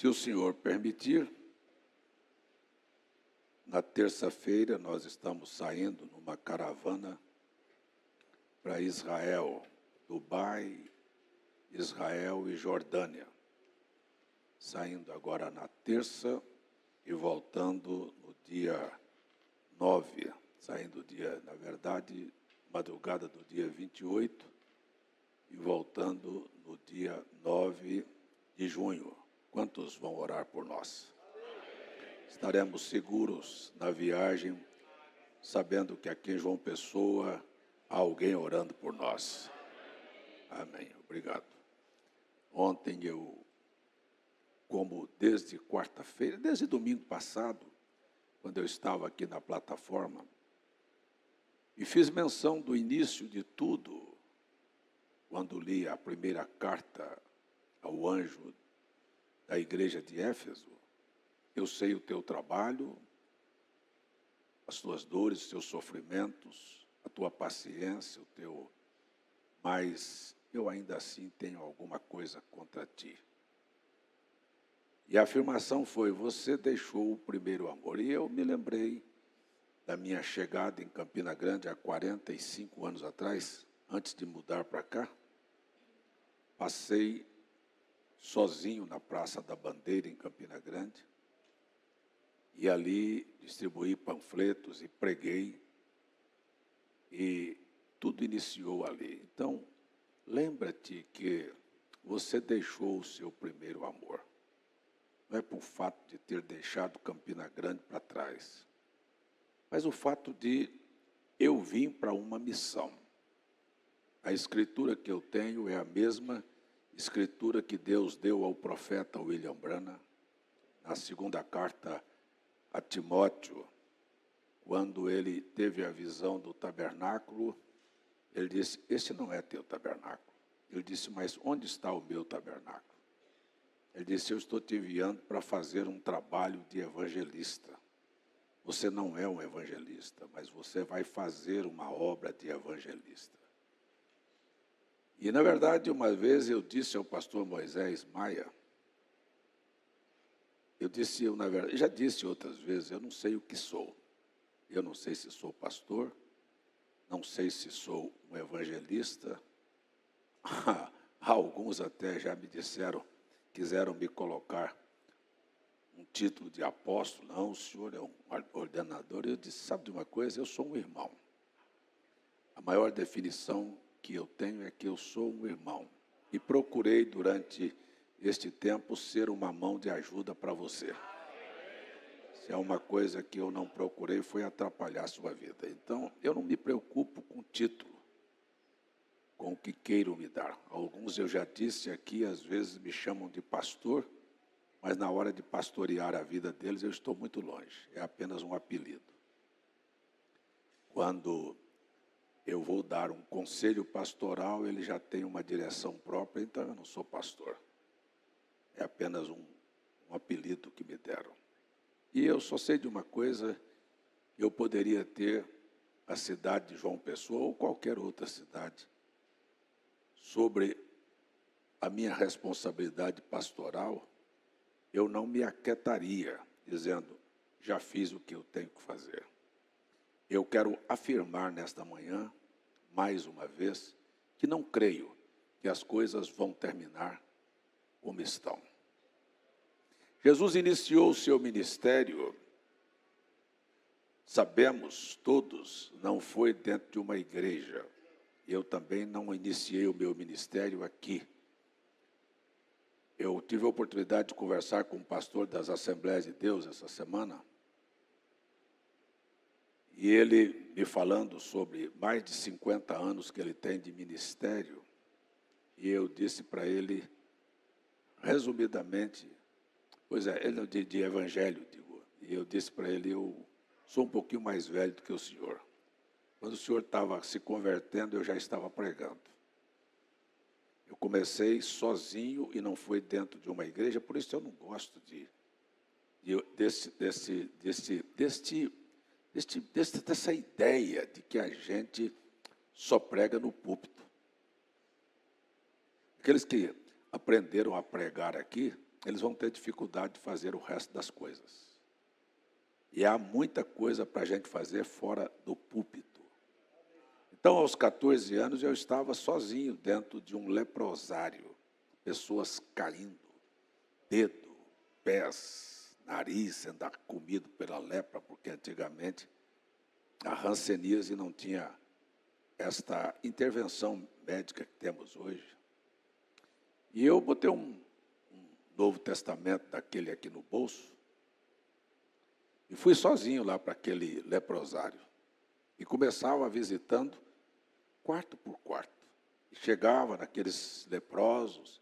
Se o Senhor permitir, na terça-feira nós estamos saindo numa caravana para Israel, Dubai, Israel e Jordânia. Saindo agora na terça e voltando no dia 9, saindo na verdade, madrugada do dia 28 e voltando no dia 9 de junho. Quantos vão orar por nós? Estaremos seguros na viagem, sabendo que aqui em João Pessoa há alguém orando por nós. Amém. Obrigado. Ontem como desde quarta-feira, desde domingo passado, quando eu estava aqui na plataforma, e fiz menção do início de tudo, quando li a primeira carta ao anjo da igreja de Éfeso. Eu sei o teu trabalho, as tuas dores, os teus sofrimentos, a tua paciência, mas eu ainda assim tenho alguma coisa contra ti. E a afirmação foi: você deixou o primeiro amor. E eu me lembrei da minha chegada em Campina Grande há 45 anos atrás, antes de mudar para cá. Passei sozinho na Praça da Bandeira, em Campina Grande, e ali distribuí panfletos e preguei, e tudo iniciou ali. Então, lembra-te que você deixou o seu primeiro amor. Não é por fato de ter deixado Campina Grande para trás, mas o fato de eu vim para uma missão. A escritura que eu tenho é a mesma escritura que Deus deu ao profeta William Branham, na segunda carta a Timóteo, quando ele teve a visão do tabernáculo. Ele disse: esse não é teu tabernáculo. Ele disse: mas onde está o meu tabernáculo? Ele disse: eu estou te enviando para fazer um trabalho de evangelista. Você não é um evangelista, mas você vai fazer uma obra de evangelista. E, na verdade, uma vez eu disse ao pastor Moisés Maia, já disse outras vezes, eu não sei o que sou. Eu não sei se sou pastor, não sei se sou um evangelista. Alguns até já me disseram, quiseram me colocar um título de apóstolo. Não, o senhor é um ordenador. Eu disse: sabe de uma coisa? Eu sou um irmão. A maior definição que eu tenho é que eu sou um irmão. E procurei, durante este tempo, ser uma mão de ajuda para você. Se é uma coisa que eu não procurei, foi atrapalhar a sua vida. Então, eu não me preocupo com título, com o que queiram me dar. Alguns, eu já disse aqui, às vezes me chamam de pastor, mas na hora de pastorear a vida deles, eu estou muito longe. É apenas um apelido. Quando eu vou dar um conselho pastoral, ele já tem uma direção própria, então eu não sou pastor. É apenas um apelido que me deram. E eu só sei de uma coisa: eu poderia ter a cidade de João Pessoa ou qualquer outra cidade sobre a minha responsabilidade pastoral. Eu não me aquietaria dizendo: já fiz o que eu tenho que fazer. Eu quero afirmar nesta manhã, mais uma vez, que não creio que as coisas vão terminar como estão. Jesus iniciou o seu ministério, sabemos todos, não foi dentro de uma igreja. Eu também não iniciei o meu ministério aqui. Eu tive a oportunidade de conversar com um pastor das Assembleias de Deus essa semana, e ele me falando sobre mais de 50 anos que ele tem de ministério, e eu disse para ele, resumidamente, ele de evangelho, e eu disse para ele: eu sou um pouquinho mais velho do que o senhor. Quando o senhor estava se convertendo, eu já estava pregando. Eu comecei sozinho e não foi dentro de uma igreja, por isso eu não gosto dessa ideia de que a gente só prega no púlpito. Aqueles que aprenderam a pregar aqui, eles vão ter dificuldade de fazer o resto das coisas. E há muita coisa para a gente fazer fora do púlpito. Então, aos 14 anos, eu estava sozinho dentro de um leprosário, pessoas caindo, dedo, pés, nariz sendo comido pela lepra, porque antigamente a hanseníase não tinha esta intervenção médica que temos hoje. E eu botei um Novo Testamento daquele aqui no bolso e fui sozinho lá para aquele leprosário. E começava visitando quarto por quarto. E chegava naqueles leprosos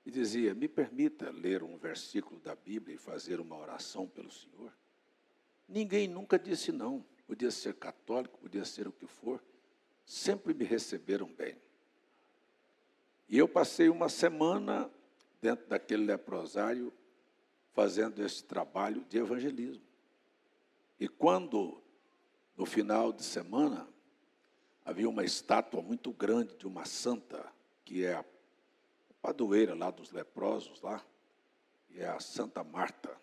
e dizia: me permita ler um versículo da Bíblia e fazer uma oração pelo Senhor? Ninguém nunca disse não. Podia ser católico, podia ser o que for. Sempre me receberam bem. E eu passei uma semana dentro daquele leprosário fazendo esse trabalho de evangelismo. E quando, no final de semana, havia uma estátua muito grande de uma santa, que é a padroeira lá dos leprosos, lá, que é a Santa Marta.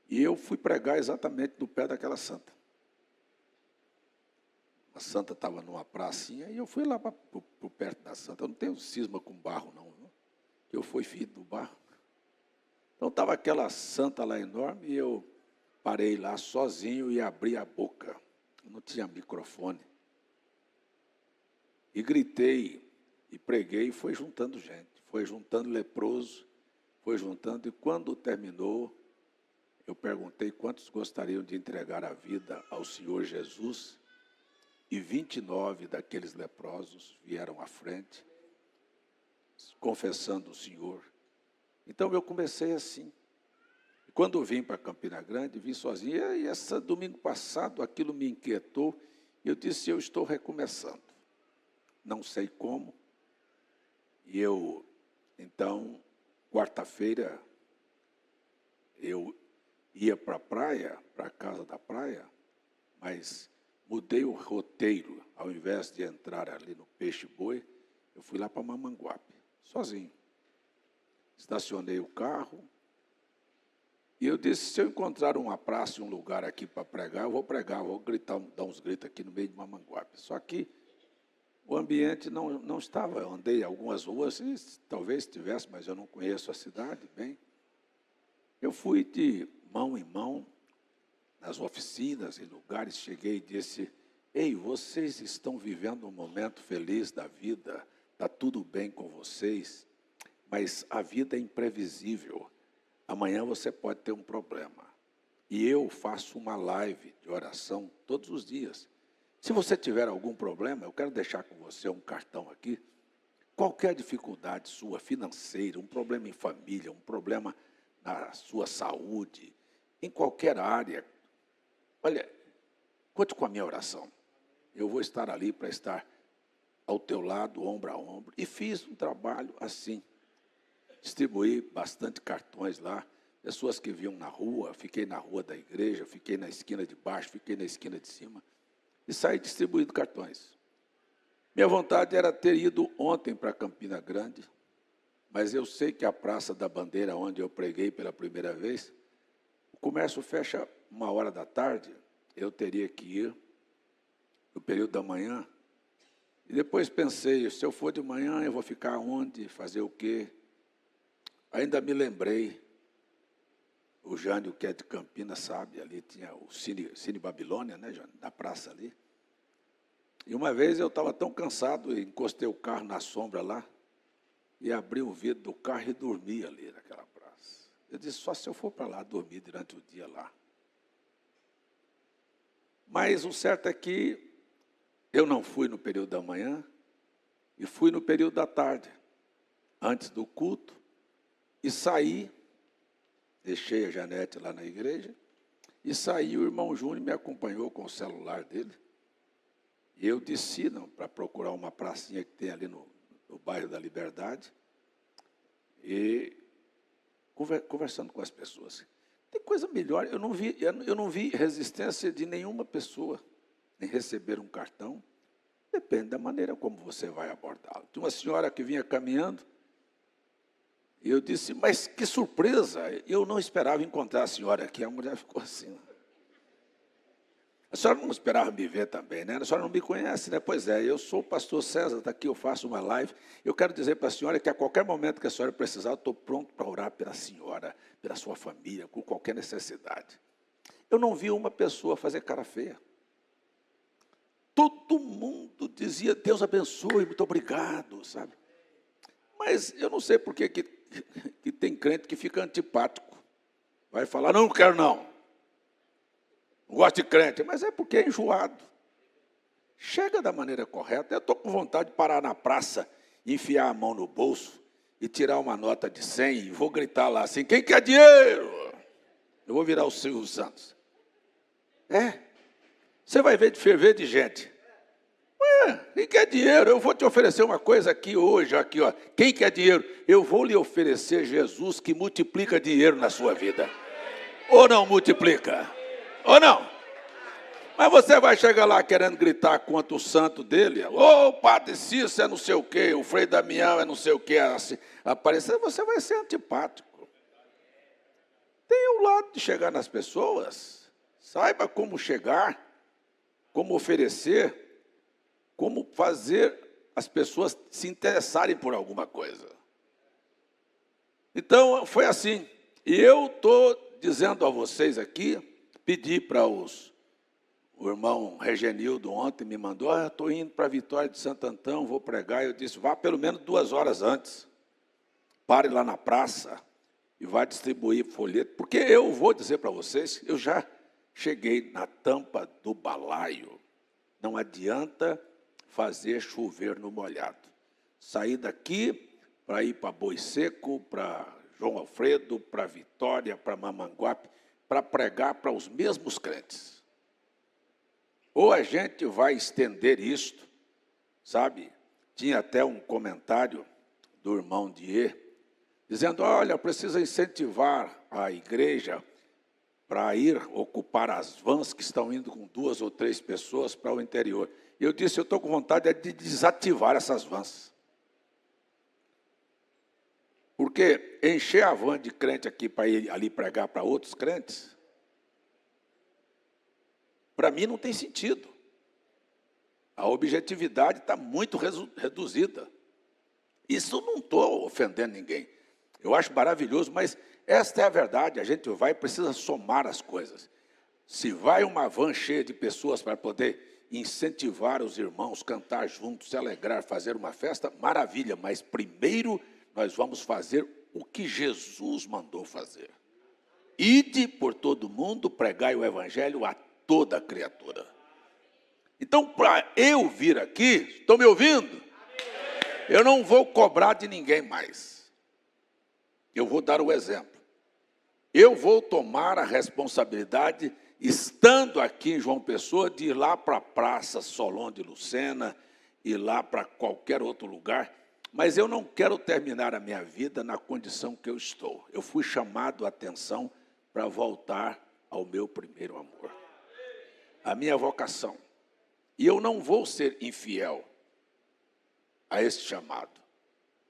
E eu fui pregar exatamente no pé daquela santa. A santa estava numa pracinha e eu fui lá por perto da santa. Eu não tenho cisma com barro, não. Eu fui filho do barro. Então estava aquela santa lá enorme e eu parei lá sozinho e abri a boca. Não tinha microfone. E gritei e preguei e foi juntando gente. Foi juntando leproso, foi juntando. E quando terminou, eu perguntei quantos gostariam de entregar a vida ao Senhor Jesus. E 29 daqueles leprosos vieram à frente, confessando o Senhor. Então eu comecei assim. Quando eu vim para Campina Grande, vim sozinho, e esse domingo passado aquilo me inquietou, e eu disse: eu estou recomeçando. Não sei como. E eu, então, quarta-feira, eu ia para a praia, para a casa da praia, mas mudei o roteiro. Ao invés de entrar ali no Peixe-Boi, eu fui lá para Mamanguape, sozinho. Estacionei o carro e eu disse: se eu encontrar uma praça, um lugar aqui para pregar, eu vou pregar, vou gritar, dar uns gritos aqui no meio de Mamanguape. Só que o ambiente não estava. Eu andei algumas ruas, e talvez tivesse, mas eu não conheço a cidade bem. Eu fui de mão em mão, nas oficinas e lugares, cheguei e disse: ei, vocês estão vivendo um momento feliz da vida, está tudo bem com vocês, mas a vida é imprevisível. Amanhã você pode ter um problema. E eu faço uma live de oração todos os dias. Se você tiver algum problema, eu quero deixar com você um cartão aqui. Qualquer dificuldade sua financeira, um problema em família, um problema na sua saúde, em qualquer área, olha, conte com a minha oração. Eu vou estar ali para estar ao teu lado, ombro a ombro. E fiz um trabalho assim. Distribuí bastante cartões lá. Pessoas que vinham na rua, fiquei na rua da igreja, fiquei na esquina de baixo, fiquei na esquina de cima. E saí distribuindo cartões. Minha vontade era ter ido ontem para Campina Grande, mas eu sei que a Praça da Bandeira, onde eu preguei pela primeira vez, o comércio fecha 13h. Eu teria que ir no período da manhã. E depois pensei: se eu for de manhã, eu vou ficar onde? Fazer o quê? Ainda me lembrei, o Jânio, que é de Campinas, sabe, ali tinha o Cine Babilônia, né, Jânio, na praça ali. E uma vez eu estava tão cansado, encostei o carro na sombra lá, e abri o vidro do carro e dormi ali naquela praça. Eu disse: só se eu for para lá dormir durante o dia lá. Mas o certo é que eu não fui no período da manhã, e fui no período da tarde, antes do culto, e saí, deixei a Janete lá na igreja, e saí, o irmão Júnior me acompanhou com o celular dele, e eu desci para procurar uma pracinha que tem ali no bairro da Liberdade, e conversando com as pessoas. Tem coisa melhor, eu não vi resistência de nenhuma pessoa em receber um cartão. Depende da maneira como você vai abordá-lo. Tinha uma senhora que vinha caminhando, E eu disse, mas que surpresa, eu não esperava encontrar a senhora aqui. A mulher ficou assim. A senhora não esperava me ver também, né? A senhora não me conhece, né? Pois é, eu sou o pastor César, está aqui, eu faço uma live. Eu quero dizer para a senhora que a qualquer momento que a senhora precisar, eu estou pronto para orar pela senhora, pela sua família, com qualquer necessidade. Eu não vi uma pessoa fazer cara feia. Todo mundo dizia, Deus abençoe, muito obrigado, sabe? Mas eu não sei por que tem crente que fica antipático. Vai falar, não quero não. Não gosto de crente, mas é porque é enjoado. Chega da maneira correta. Eu estou com vontade de parar na praça, enfiar a mão no bolso e tirar uma nota de 100 e vou gritar lá assim, quem quer dinheiro? Eu vou virar o Silvio Santos. Você vai ver de ferver de gente. Quem quer dinheiro? Eu vou te oferecer uma coisa aqui hoje, aqui, ó. Quem quer dinheiro? Eu vou lhe oferecer Jesus que multiplica dinheiro na sua vida. Ou não multiplica? Ou não? Mas você vai chegar lá querendo gritar contra o santo dele. O Padre Cícero é não sei o quê, o Frei Damião é não sei o quê. Assim, aparecer, você vai ser antipático. Tem o lado de chegar nas pessoas. Saiba como chegar, como oferecer, como fazer as pessoas se interessarem por alguma coisa. Então, foi assim. E eu estou dizendo a vocês aqui, pedi para o irmão Regenildo ontem, me mandou, estou indo para a Vitória de Santo Antão, vou pregar. Eu disse, vá pelo menos 2 horas antes. Pare lá na praça e vá distribuir folheto. Porque eu vou dizer para vocês, eu já cheguei na tampa do balaio. Não adianta fazer chover no molhado. Saí daqui para ir para Boi Seco, para João Alfredo, para Vitória, para Mamanguape, para pregar para os mesmos crentes. Ou a gente vai estender isto, sabe? Tinha até um comentário do irmão Dier, dizendo, olha, precisa incentivar a igreja para ir ocupar as vans que estão indo com 2 ou 3 pessoas para o interior. Eu disse, eu estou com vontade de desativar essas vans. Porque encher a van de crente aqui para ir ali pregar para outros crentes, para mim não tem sentido. A objetividade está muito reduzida. Isso não estou ofendendo ninguém. Eu acho maravilhoso, mas esta é a verdade. A gente precisa somar as coisas. Se vai uma van cheia de pessoas para poder incentivar os irmãos, cantar juntos, se alegrar, fazer uma festa, maravilha. Mas primeiro nós vamos fazer o que Jesus mandou fazer. Ide por todo mundo, pregai o evangelho a toda criatura. Então, para eu vir aqui, estão me ouvindo? Eu não vou cobrar de ninguém mais. Eu vou dar o exemplo. Eu vou tomar a responsabilidade, estando aqui em João Pessoa, de ir lá para a Praça Solon de Lucena, ir lá para qualquer outro lugar, mas eu não quero terminar a minha vida na condição que eu estou. Eu fui chamado a atenção para voltar ao meu primeiro amor, a minha vocação. E eu não vou ser infiel a esse chamado.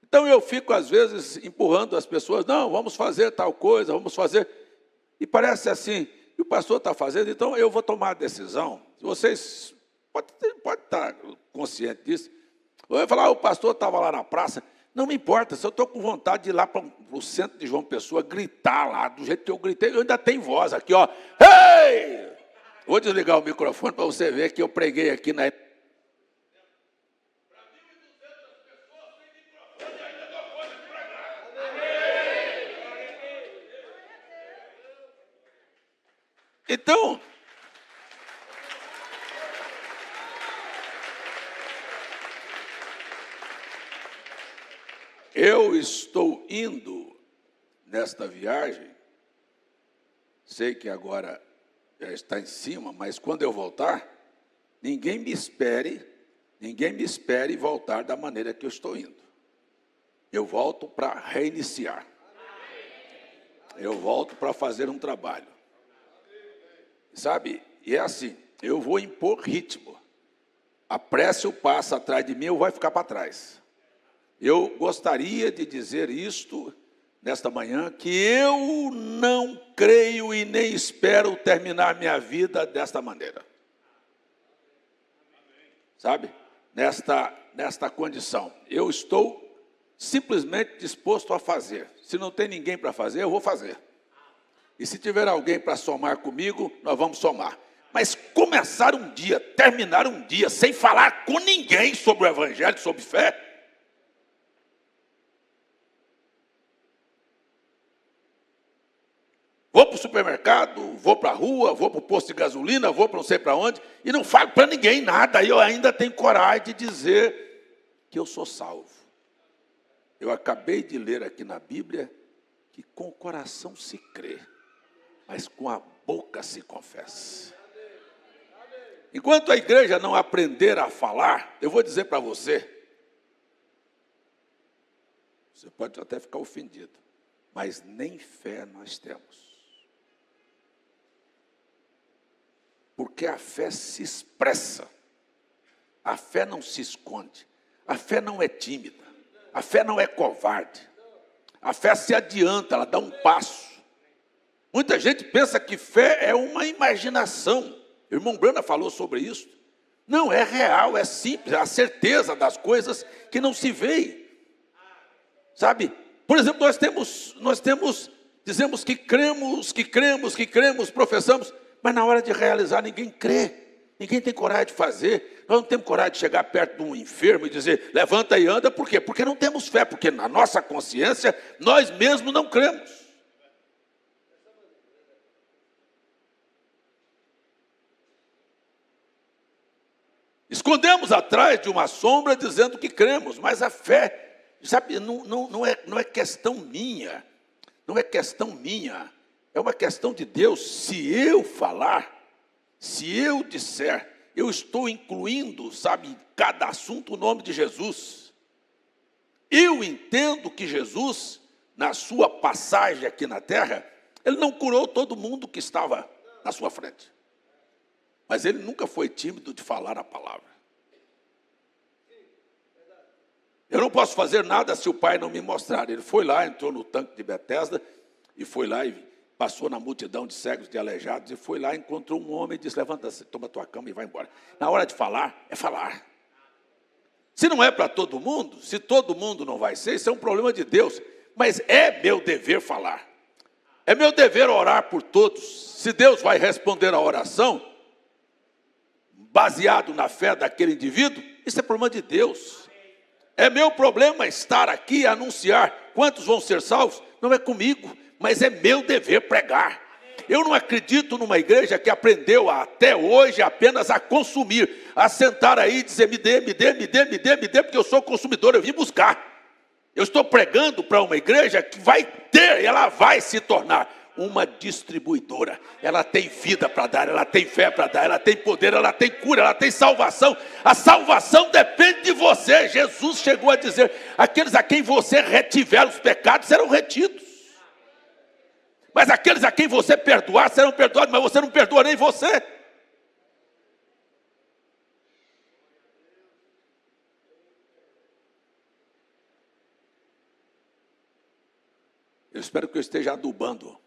Então eu fico, às vezes, empurrando as pessoas, não, vamos fazer tal coisa, vamos fazer. E parece assim, e o pastor está fazendo, então eu vou tomar a decisão. Vocês podem estar conscientes disso. Eu vou falar, o pastor estava lá na praça. Não me importa, se eu estou com vontade de ir lá para o centro de João Pessoa, gritar lá, do jeito que eu gritei, eu ainda tenho voz aqui, ó. Ei! Vou desligar o microfone para você ver que eu preguei aqui na... Então, eu estou indo nesta viagem, sei que agora já está em cima, mas quando eu voltar, ninguém me espere voltar da maneira que eu estou indo. Eu volto para reiniciar. Eu volto para fazer um trabalho. Sabe, e é assim, eu vou impor ritmo. Apresse o passo atrás de mim, eu vou ficar para trás. Eu gostaria de dizer isto nesta manhã, que eu não creio e nem espero terminar minha vida desta maneira. Sabe? Nesta condição. Eu estou simplesmente disposto a fazer. Se não tem ninguém para fazer, eu vou fazer. E se tiver alguém para somar comigo, nós vamos somar. Mas começar um dia, terminar um dia, sem falar com ninguém sobre o Evangelho, sobre fé. Vou para o supermercado, vou para a rua, vou para o posto de gasolina, vou para não sei para onde, e não falo para ninguém nada. E eu ainda tenho coragem de dizer que eu sou salvo. Eu acabei de ler aqui na Bíblia que com o coração se crê, mas com a boca se confessa. Enquanto a igreja não aprender a falar, eu vou dizer para você pode até ficar ofendido, mas nem fé nós temos. Porque a fé se expressa, a fé não se esconde, a fé não é tímida, a fé não é covarde, a fé se adianta, ela dá um passo. Muita gente pensa que fé é uma imaginação. O irmão Brana falou sobre isso. Não, é real, é simples, é a certeza das coisas que não se veem. Sabe? Por exemplo, dizemos que cremos, professamos, mas na hora de realizar ninguém crê. Ninguém tem coragem de fazer. Nós não temos coragem de chegar perto de um enfermo e dizer, levanta e anda. Por quê? Porque não temos fé, porque na nossa consciência, nós mesmos não cremos. Escondemos atrás de uma sombra dizendo que cremos, mas a fé, sabe, não é questão minha, é uma questão de Deus. Se eu falar, se eu disser, eu estou incluindo, sabe, em cada assunto o nome de Jesus. Eu entendo que Jesus, na sua passagem aqui na terra, ele não curou todo mundo que estava na sua frente. Mas ele nunca foi tímido de falar a palavra. Eu não posso fazer nada se o Pai não me mostrar. Ele foi lá, entrou no tanque de Betesda, e foi lá e passou na multidão de cegos, de aleijados, e foi lá, encontrou um homem e disse, levanta-se, toma tua cama e vai embora. Na hora de falar, é falar. Se não é para todo mundo, se todo mundo não vai ser, isso é um problema de Deus. Mas é meu dever falar. É meu dever orar por todos. Se Deus vai responder a oração, baseado na fé daquele indivíduo, isso é problema de Deus. É meu problema estar aqui e anunciar quantos vão ser salvos, não é comigo, mas é meu dever pregar. Eu não acredito numa igreja que aprendeu até hoje apenas a consumir, a sentar aí e dizer, me dê, porque eu sou consumidor, eu vim buscar. Eu estou pregando para uma igreja que vai ter, ela vai se tornar uma distribuidora. Ela tem vida para dar, ela tem fé para dar, ela tem poder, ela tem cura, ela tem salvação. A salvação depende de você. Jesus chegou a dizer, aqueles a quem você retiver os pecados serão retidos. Mas aqueles a quem você perdoar serão perdoados, mas você não perdoa nem você. Eu espero que eu esteja adubando.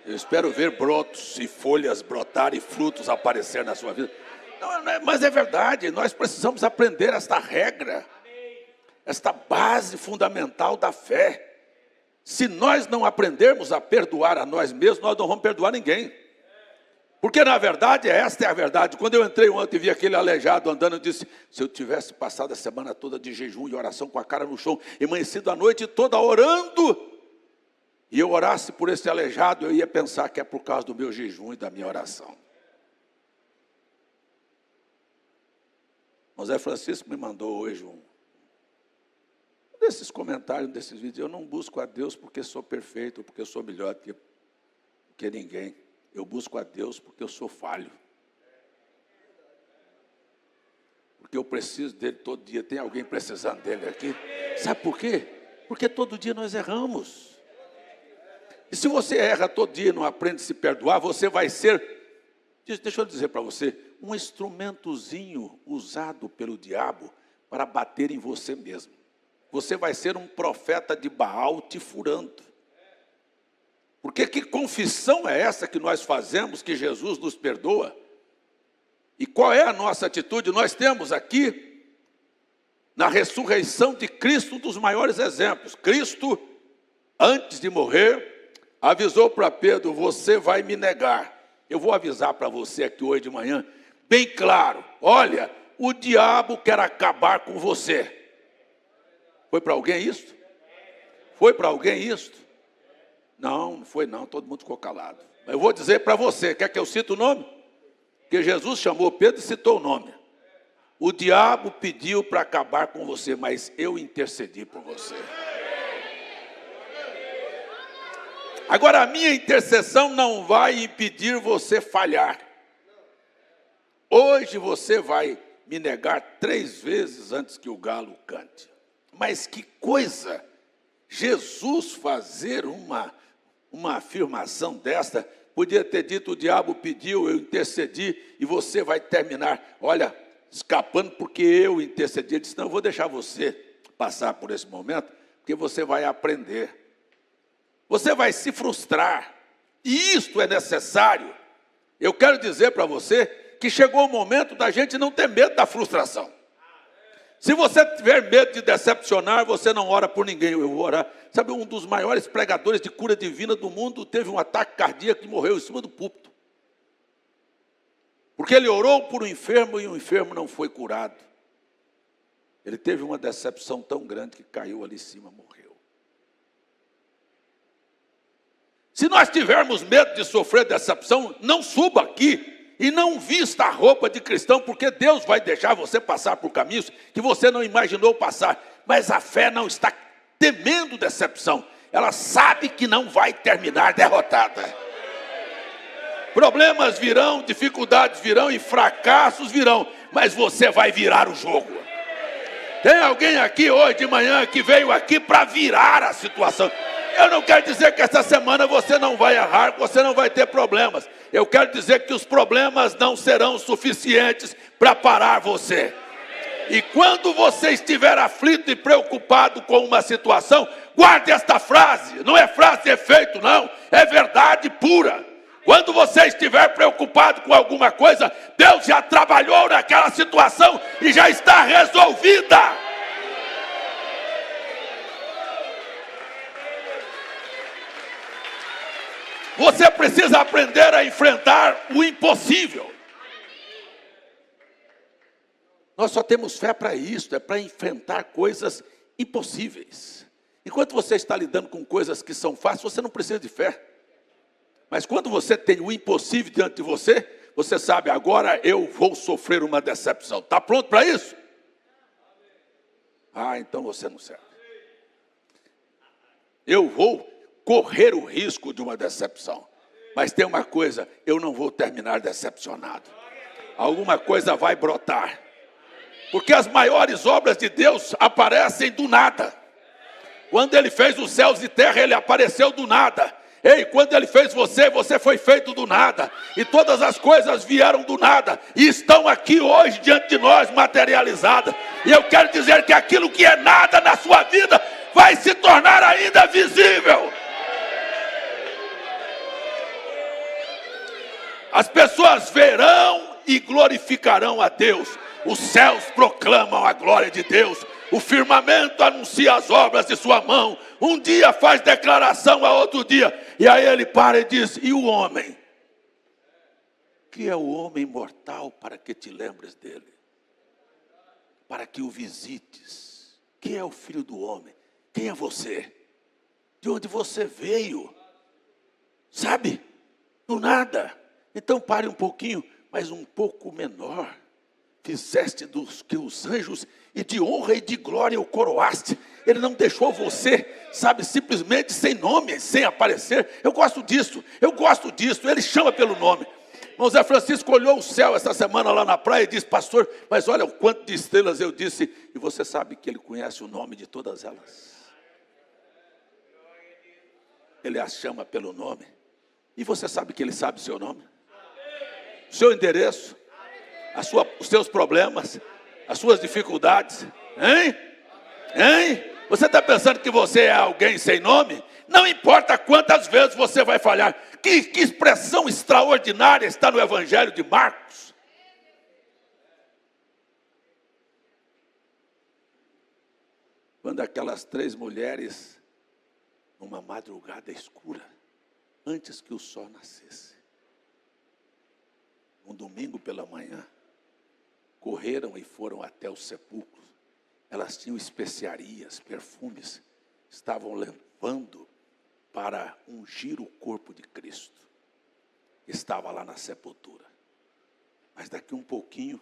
Eu espero ver brotos e folhas brotar e frutos aparecer na sua vida. Mas é verdade, nós precisamos aprender esta regra, esta base fundamental da fé. Se nós não aprendermos a perdoar a nós mesmos, nós não vamos perdoar ninguém. Porque na verdade, esta é a verdade. Quando eu entrei ontem e vi aquele aleijado andando, eu disse, se eu tivesse passado a semana toda de jejum e oração com a cara no chão, e amanhecido a noite toda orando, e eu orasse por esse aleijado, eu ia pensar que é por causa do meu jejum e da minha oração. José Francisco me mandou hoje um desses comentários, desses vídeos. Eu não busco a Deus porque sou perfeito, porque eu sou melhor que ninguém. Eu busco a Deus porque eu sou falho. Porque eu preciso dele todo dia. Tem alguém precisando dele aqui? Sabe por quê? Porque todo dia nós erramos. E se você erra todo dia e não aprende a se perdoar, você vai ser, deixa eu dizer para você, um instrumentozinho usado pelo diabo para bater em você mesmo. você vai ser um profeta de Baal te furando. Porque que confissão é essa que nós fazemos, que Jesus nos perdoa? E qual é a nossa atitude? Nós temos aqui, na ressurreição de Cristo, um dos maiores exemplos. Cristo, antes de morrer, avisou para Pedro: você vai me negar. Eu vou avisar para você aqui hoje de manhã, bem claro: olha, o diabo quer acabar com você. Foi para alguém isso? Foi para alguém isso? Não, não foi não, todo mundo ficou calado. Mas eu vou dizer para você, quer que eu cite o nome? Porque Jesus chamou Pedro e citou o nome. O diabo pediu para acabar com você, mas eu intercedi por você. Agora, a minha intercessão não vai impedir você falhar. Hoje você vai me negar 3 vezes antes que o galo cante. Mas que coisa, Jesus fazer uma afirmação desta, podia ter dito: o diabo pediu, eu intercedi, e você vai terminar, olha, escapando porque eu intercedi. Ele disse: não, eu vou deixar você passar por esse momento, porque você vai aprender. Você vai se frustrar, e isto é necessário. Eu quero dizer para você que chegou o momento da gente não ter medo da frustração. Se você tiver medo de decepcionar, você não ora por ninguém. Eu vou orar. Sabe, um dos maiores pregadores de cura divina do mundo teve um ataque cardíaco e morreu em cima do púlpito. Porque ele orou por um enfermo e o enfermo não foi curado. Ele teve uma decepção tão grande que caiu ali em cima, morreu. Se nós tivermos medo de sofrer decepção, não suba aqui e não vista a roupa de cristão, porque Deus vai deixar você passar por caminhos que você não imaginou passar. Mas a fé não está temendo decepção. Ela sabe que não vai terminar derrotada. Problemas virão, dificuldades virão e fracassos virão, mas você vai virar o jogo. Tem alguém aqui hoje de manhã que veio aqui para virar a situação. Eu não quero dizer que essa semana você não vai errar, você não vai ter problemas. Eu quero dizer que os problemas não serão suficientes para parar você. E quando você estiver aflito e preocupado com uma situação, guarde esta frase. Não é frase de efeito, não. É verdade pura. Quando você estiver preocupado com alguma coisa, Deus já trabalhou naquela situação e já está resolvida. Você precisa aprender a enfrentar o impossível. Nós só temos fé para isso, é para enfrentar coisas impossíveis. Enquanto você está lidando com coisas que são fáceis, você não precisa de fé. Mas quando você tem o impossível diante de você, você sabe: agora eu vou sofrer uma decepção. Está pronto para isso? Ah, então você não serve. Eu vou correr o risco de uma decepção. Mas tem uma coisa: eu não vou terminar decepcionado. Alguma coisa vai brotar. Porque as maiores obras de Deus aparecem do nada. Quando Ele fez os céus e terra, Ele apareceu do nada. Ei, quando Ele fez você, você foi feito do nada. E todas as coisas vieram do nada. E estão aqui hoje diante de nós, materializadas. E eu quero dizer que aquilo que é nada na sua vida vai se tornar ainda visível. As pessoas verão e glorificarão a Deus. Os céus proclamam a glória de Deus. O firmamento anuncia as obras de sua mão. Um dia faz declaração a outro dia. E aí ele para e diz: e o homem? Que é o homem mortal para que te lembres dele? Para que o visites. Quem é o filho do homem? Quem é você? De onde você veio? Sabe? Do nada. Então pare um pouquinho, mas um pouco menor. Fizeste dos que os anjos, e de honra e de glória o coroaste. Ele não deixou você, sabe, simplesmente sem nome, sem aparecer. Eu gosto disso. Ele chama pelo nome. Irmão Zé Francisco olhou o céu essa semana lá na praia e disse: pastor, mas olha o quanto de estrelas. Eu disse: e você sabe que ele conhece o nome de todas elas? Ele as chama pelo nome. E você sabe que ele sabe o seu nome? O seu endereço? Os seus problemas, as suas dificuldades, hein? Você está pensando que você é alguém sem nome? Não importa quantas vezes você vai falhar. Que expressão extraordinária está no Evangelho de Marcos. Quando aquelas 3 mulheres, numa madrugada escura, antes que o sol nascesse, um domingo pela manhã, correram e foram até o sepulcro. Elas tinham especiarias, perfumes, estavam levando para ungir o corpo de Cristo. Estava lá na sepultura. Mas daqui um pouquinho,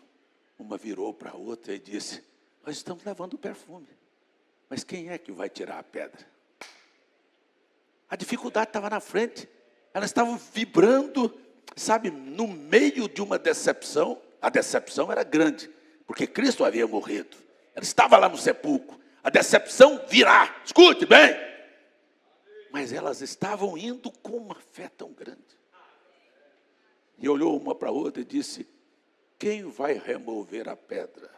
uma virou para a outra e disse: nós estamos levando o perfume, mas quem é que vai tirar a pedra? A dificuldade estava na frente. Elas estavam vibrando, sabe, no meio de uma decepção. A decepção era grande, porque Cristo havia morrido. Ela estava lá no sepulcro. A decepção virá, escute bem. Mas elas estavam indo com uma fé tão grande. E olhou uma para a outra e disse: quem vai remover a pedra?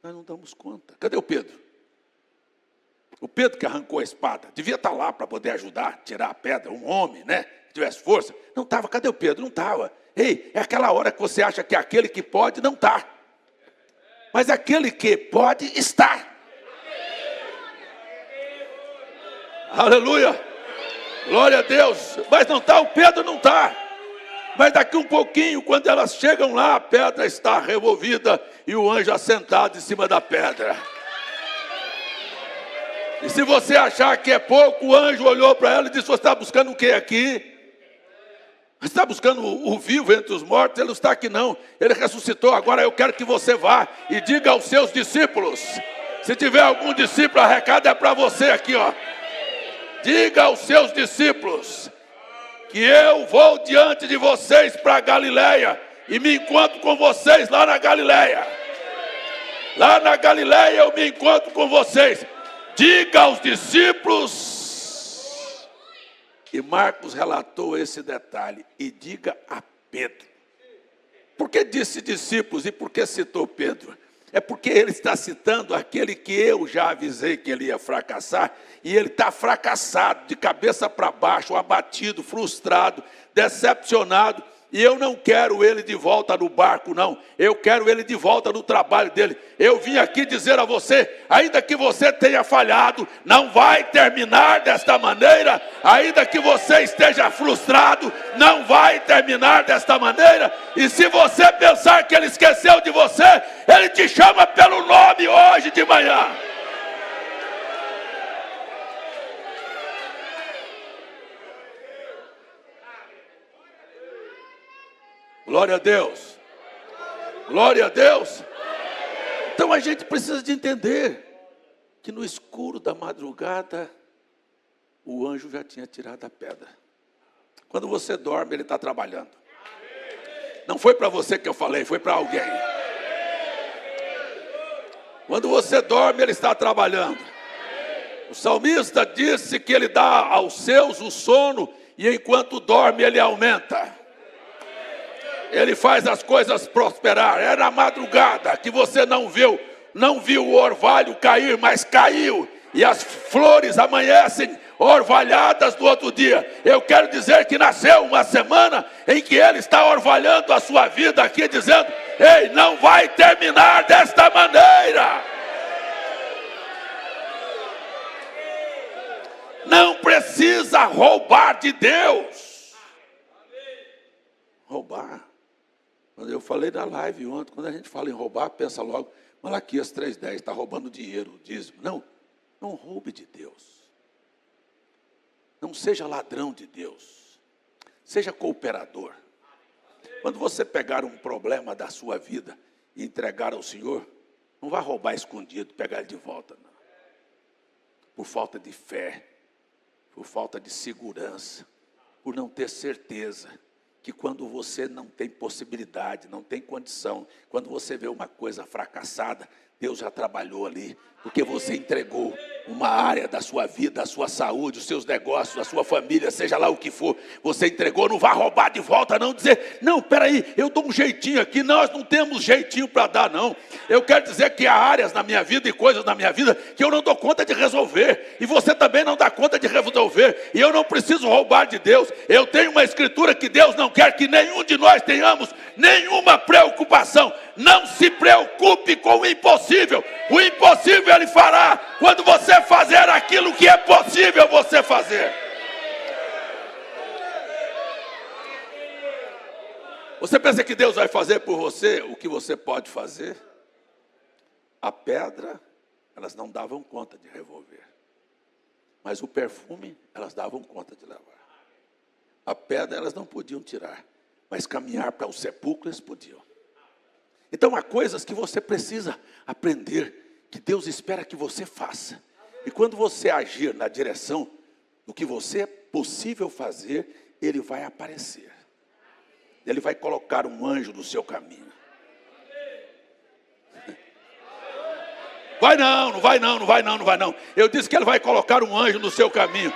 Nós não damos conta. Cadê o Pedro? O Pedro que arrancou a espada, devia estar lá para poder ajudar, tirar a pedra, um homem, né? Que tivesse força. Não estava, cadê o Pedro? Não estava. Ei, é aquela hora que você acha que aquele que pode não está. Mas aquele que pode está. Aleluia. Glória a Deus. Mas não está, o Pedro não está. Mas daqui um pouquinho, quando elas chegam lá, a pedra está removida e o anjo assentado em cima da pedra. E se você achar que é pouco, o anjo olhou para ela e disse: você está buscando o que aqui? Você está buscando o vivo entre os mortos? Ele não está aqui não, ele ressuscitou. Agora eu quero que você vá e diga aos seus discípulos. Se tiver algum discípulo, a recado é para você aqui, ó. Diga aos seus discípulos que eu vou diante de vocês para a Galileia e me encontro com vocês lá na Galileia. Lá na Galileia eu me encontro com vocês. Diga aos discípulos. E Marcos relatou esse detalhe. E diga a Pedro. Por que disse discípulos e por que citou Pedro? É porque ele está citando aquele que eu já avisei que ele ia fracassar. E ele está fracassado, de cabeça para baixo, abatido, frustrado, decepcionado. E eu não quero ele de volta no barco, não. Eu quero ele de volta no trabalho dele. Eu vim aqui dizer a você, ainda que você tenha falhado, não vai terminar desta maneira. Ainda que você esteja frustrado, não vai terminar desta maneira. E se você pensar que ele esqueceu de você, ele te chama pelo nome hoje de manhã. Glória a Deus. Glória a Deus. Então a gente precisa de entender que no escuro da madrugada o anjo já tinha tirado a pedra. Quando você dorme, ele está trabalhando. Não foi para você que eu falei, foi para alguém. Quando você dorme, ele está trabalhando. O salmista disse que ele dá aos seus o sono e enquanto dorme ele aumenta. Ele faz as coisas prosperar. É na madrugada que você não viu o orvalho cair, mas caiu. E as flores amanhecem orvalhadas no outro dia. Eu quero dizer que nasceu uma semana em que ele está orvalhando a sua vida aqui, dizendo: ei, não vai terminar desta maneira. Não precisa roubar de Deus. Roubar. Quando eu falei na live ontem, quando a gente fala em roubar, pensa logo, Malaquias 3,10 está roubando dinheiro, dízimo. Não, não roube de Deus. Não seja ladrão de Deus. Seja cooperador. Quando você pegar um problema da sua vida e entregar ao Senhor, não vá roubar escondido, pegar ele de volta, não. Por falta de fé, por falta de segurança, por não ter certeza que quando você não tem possibilidade, não tem condição, quando você vê uma coisa fracassada, Deus já trabalhou ali, porque você entregou. uma área da sua vida, a sua saúde, os seus negócios, a sua família, seja lá o que for, você entregou, não vá roubar de volta, não dizer, não, peraí, eu dou um jeitinho aqui, nós não temos jeitinho para dar, não. Eu quero dizer que há áreas na minha vida e coisas na minha vida que eu não dou conta de resolver, e você também não dá conta de resolver, e eu não preciso roubar de Deus. Eu tenho uma escritura que Deus não quer que nenhum de nós tenhamos nenhuma preocupação. Não se preocupe com o impossível Ele fará quando você fazer aquilo que é possível você fazer. Você pensa que Deus vai fazer por você o que você pode fazer? A pedra, elas não davam conta de revolver, mas o perfume, elas davam conta de levar. A pedra, elas não podiam tirar, mas caminhar para o sepulcro, eles podiam. Então, há coisas que você precisa aprender, que Deus espera que você faça. E quando você agir na direção do que você é possível fazer, Ele vai aparecer. Ele vai colocar um anjo no seu caminho. Vai não, não vai não, não vai não, não vai não. Eu disse que Ele vai colocar um anjo no seu caminho.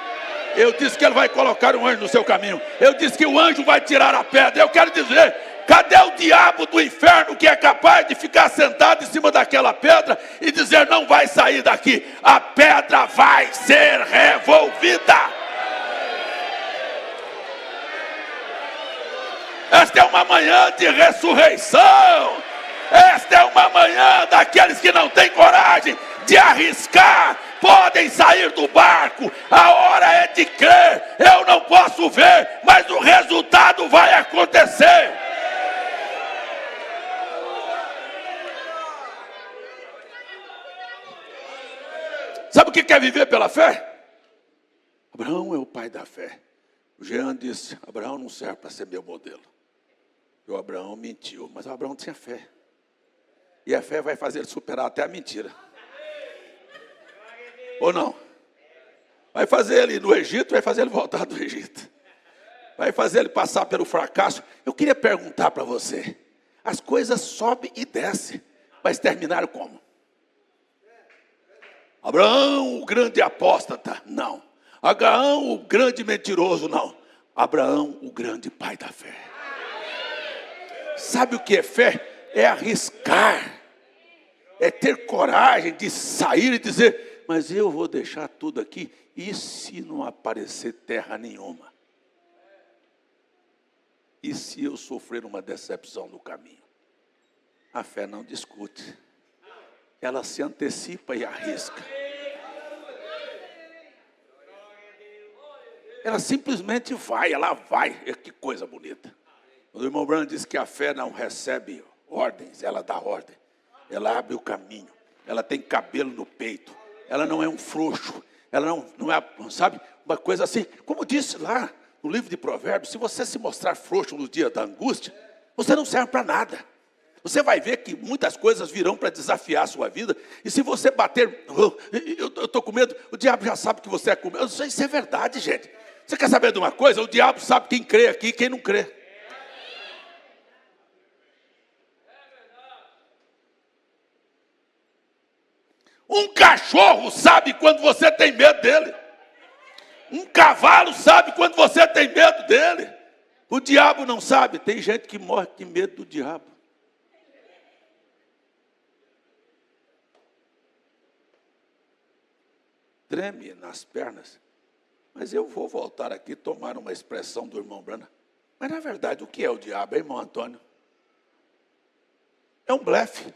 Eu disse que Ele vai colocar um anjo no seu caminho. Eu disse que o anjo vai tirar a pedra. Eu quero dizer, cadê o diabo do inferno que é capaz de ficar sentado em cima daquela pedra e dizer, não vai sair daqui? A pedra vai ser revolvida. Esta é uma manhã de ressurreição. Esta é uma manhã daqueles que não têm coragem de arriscar. Podem sair do barco, a hora é de crer. Eu não posso ver, mas o resultado vai acontecer. Sabe o que é viver pela fé? Abraão é o pai da fé. O Jean disse, Abraão não serve para ser meu modelo. E o Abraão mentiu, mas o Abraão tinha fé. E a fé vai fazer ele superar até a mentira. Ou não? Vai fazer ele ir no Egito, vai fazer ele voltar do Egito. Vai fazer ele passar pelo fracasso. Eu queria perguntar para você. As coisas sobem e descem, mas terminaram como? Abraão, o grande apóstata, não. Abraão, o grande mentiroso, não. Abraão, o grande pai da fé. Sabe o que é fé? É arriscar. É ter coragem de sair e dizer, mas eu vou deixar tudo aqui, e se não aparecer terra nenhuma? E se eu sofrer uma decepção no caminho? A fé não discute. Ela se antecipa e arrisca. Ela simplesmente vai, ela vai. Que coisa bonita. O irmão Branham disse que a fé não recebe ordens, ela dá ordem. Ela abre o caminho. Ela tem cabelo no peito. Ela não é um frouxo. Ela não é, sabe, uma coisa assim. Como disse lá no livro de Provérbios, se você se mostrar frouxo no dia da angústia, você não serve para nada. Você vai ver que muitas coisas virão para desafiar a sua vida. E se você bater, eu estou com medo, o diabo já sabe que você é com medo. Isso é verdade, gente. Você quer saber de uma coisa? O diabo sabe quem crê aqui e quem não crê. Um cachorro sabe quando você tem medo dele. Um cavalo sabe quando você tem medo dele. O diabo não sabe. Tem gente que morre de medo do diabo. Treme nas pernas. Mas eu vou voltar aqui tomar uma expressão do irmão Branham. Mas na verdade, o que é o diabo, irmão Antônio? É um blefe.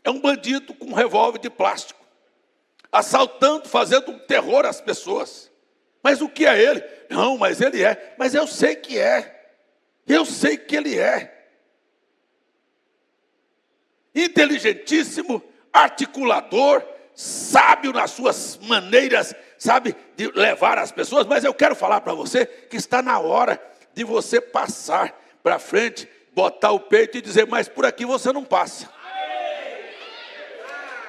É um bandido com um revólver de plástico, assaltando, fazendo um terror às pessoas. Mas o que é ele? Não, mas ele é. Mas eu sei que é. Eu sei que ele é. Inteligentíssimo, articulador, sábio nas suas maneiras, sabe, de levar as pessoas. Mas eu quero falar para você que está na hora de você passar para frente, botar o peito e dizer, mas por aqui você não passa.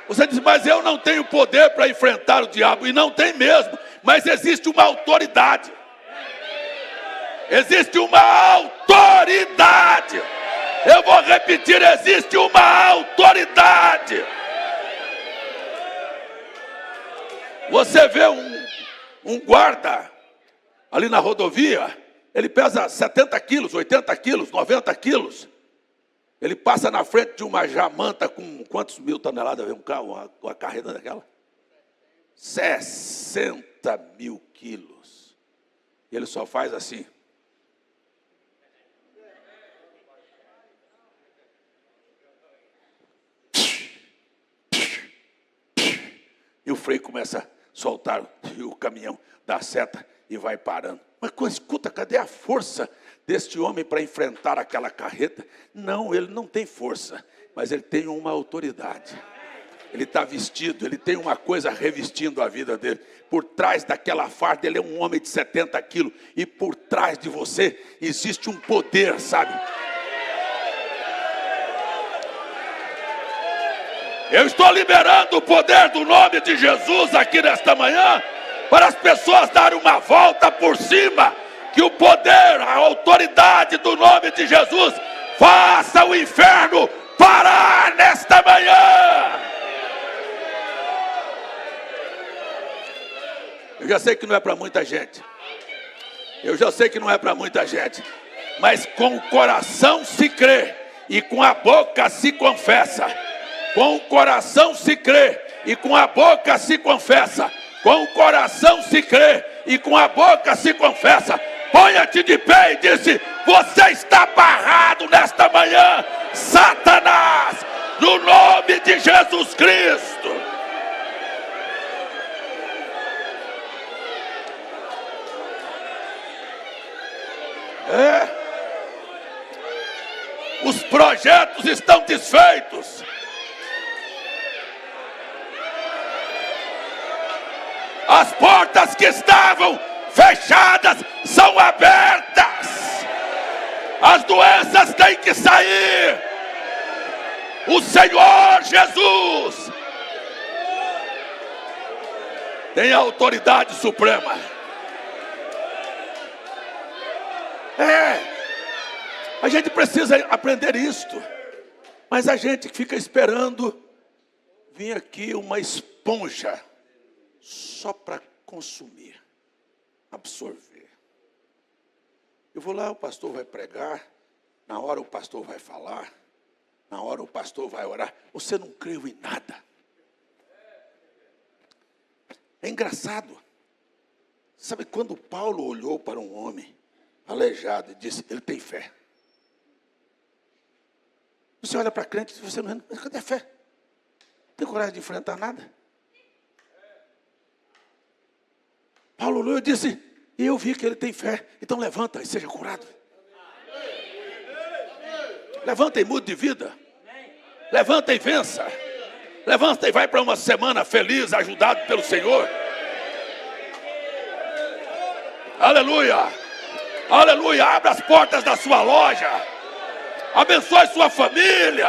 Você diz, mas eu não tenho poder para enfrentar o diabo. E não tem mesmo. Mas existe uma autoridade. Existe uma autoridade. Eu vou repetir, existe uma autoridade. Você vê um guarda ali na rodovia, ele pesa 70 quilos, 80 quilos, 90 quilos. Ele passa na frente de uma jamanta com quantos mil toneladas? Um carro, uma carreta daquela? 60 mil quilos. E ele só faz assim. E o freio começa a soltar, e o caminhão dá seta e vai parando. Mas escuta, cadê a força deste homem para enfrentar aquela carreta? Não, ele não tem força, mas ele tem uma autoridade. Ele está vestido, ele tem uma coisa revestindo a vida dele. Por trás daquela farda, ele é um homem de 70 quilos. E por trás de você existe um poder, sabe? Eu estou liberando o poder do nome de Jesus aqui nesta manhã, para as pessoas darem uma volta por cima, que o poder, a autoridade do nome de Jesus, faça o inferno parar nesta manhã. Eu já sei que não é para muita gente, mas com o coração se crê, e com a boca se confessa. Com o coração se crê, e com a boca se confessa. Com o coração se crê, e com a boca se confessa. Ponha-te de pé e disse: você está barrado nesta manhã, Satanás, no nome de Jesus Cristo. Os projetos estão desfeitos. As portas que estavam fechadas são abertas. As doenças têm que sair. O Senhor Jesus tem a autoridade suprema. A gente precisa aprender isto. Mas a gente fica esperando vir aqui uma esponja só para consumir, absorver. Eu vou lá, o pastor vai pregar, na hora o pastor vai falar, na hora o pastor vai orar. Você não creu em nada. É engraçado. Sabe quando Paulo olhou para um homem aleijado e disse: ele tem fé. Você olha para crente e você não... Mas cadê a fé? Não tem coragem de enfrentar nada? Paulo olhou e disse: e eu vi que ele tem fé. Então levanta e seja curado. Levanta e mude de vida. Levanta e vença. Levanta e vai para uma semana feliz, ajudado pelo Senhor. Aleluia. Aleluia. Abra as portas da sua loja. Abençoe sua família.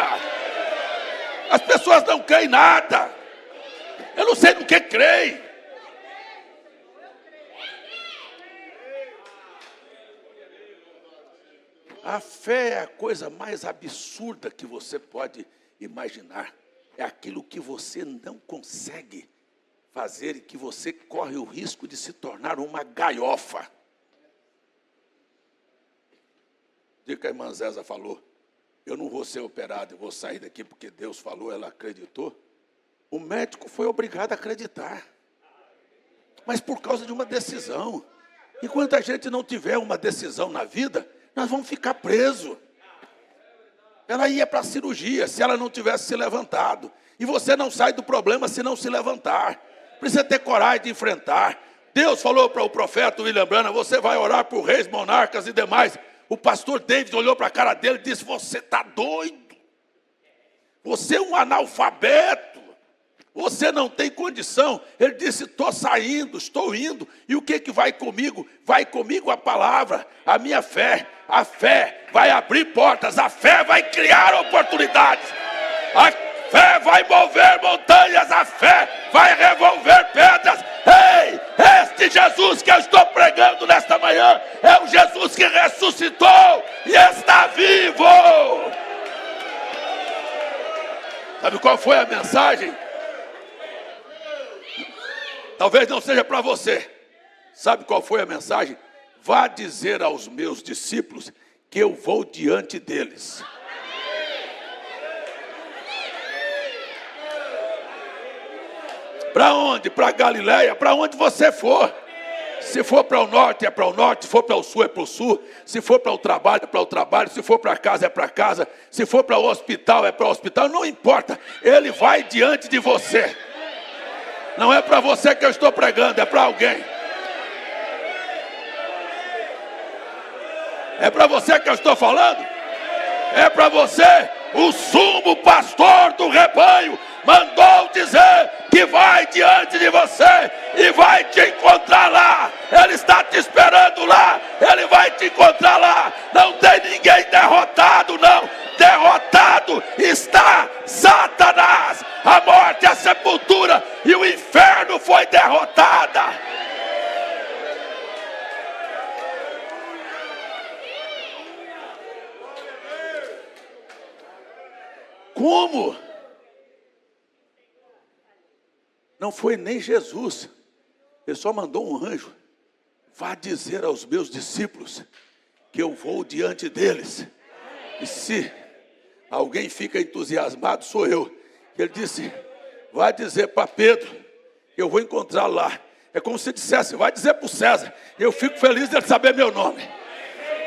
As pessoas não creem em nada. Eu não sei no que creem. A fé é a coisa mais absurda que você pode imaginar. É aquilo que você não consegue fazer e que você corre o risco de se tornar uma galhofa. Diga que a irmã Zéza falou: eu não vou ser operado, eu vou sair daqui porque Deus falou, ela acreditou. O médico foi obrigado a acreditar, mas por causa de uma decisão. Enquanto a gente não tiver uma decisão na vida, nós vamos ficar presos. Ela ia para a cirurgia se ela não tivesse se levantado. E você não sai do problema se não se levantar. Precisa ter coragem de enfrentar. Deus falou para o profeta William Branham: você vai orar por reis, monarcas e demais. O pastor David olhou para a cara dele e disse: você está doido. Você é um analfabeto. Você não tem condição. Ele disse: estou saindo, estou indo. E o que vai comigo? Vai comigo a palavra, a minha fé. A fé vai abrir portas, a fé vai criar oportunidades. A fé vai mover montanhas, a fé vai revolver pedras. Ei, este Jesus que eu estou pregando nesta manhã é o Jesus que ressuscitou e está vivo. Sabe qual foi a mensagem? Talvez não seja para você. Sabe qual foi a mensagem? Vá dizer aos meus discípulos que eu vou diante deles. Para onde? Para Galileia, para onde você for. Se for para o norte, é para o norte. Se for para o sul, é para o sul. Se for para o trabalho, é para o trabalho. Se for para casa, é para casa. Se for para o hospital, é para o hospital. Não importa, ele vai diante de você. Não é para você que eu estou pregando, é para alguém. É para você que eu estou falando? É para você. O sumo pastor do rebanho mandou dizer que vai diante de você e vai te encontrar lá. Ele está te esperando lá. Ele vai te encontrar lá. Não tem ninguém derrotado, não. Derrotado está Satanás. A morte, a sepultura e o inferno foi derrotada. Como? Não foi nem Jesus. Ele só mandou um anjo. Vá dizer aos meus discípulos que eu vou diante deles. E se alguém fica entusiasmado, sou eu. Ele disse, vai dizer para Pedro, eu vou encontrar lá. É como se dissesse, vai dizer para o César. Eu fico feliz de ele saber meu nome.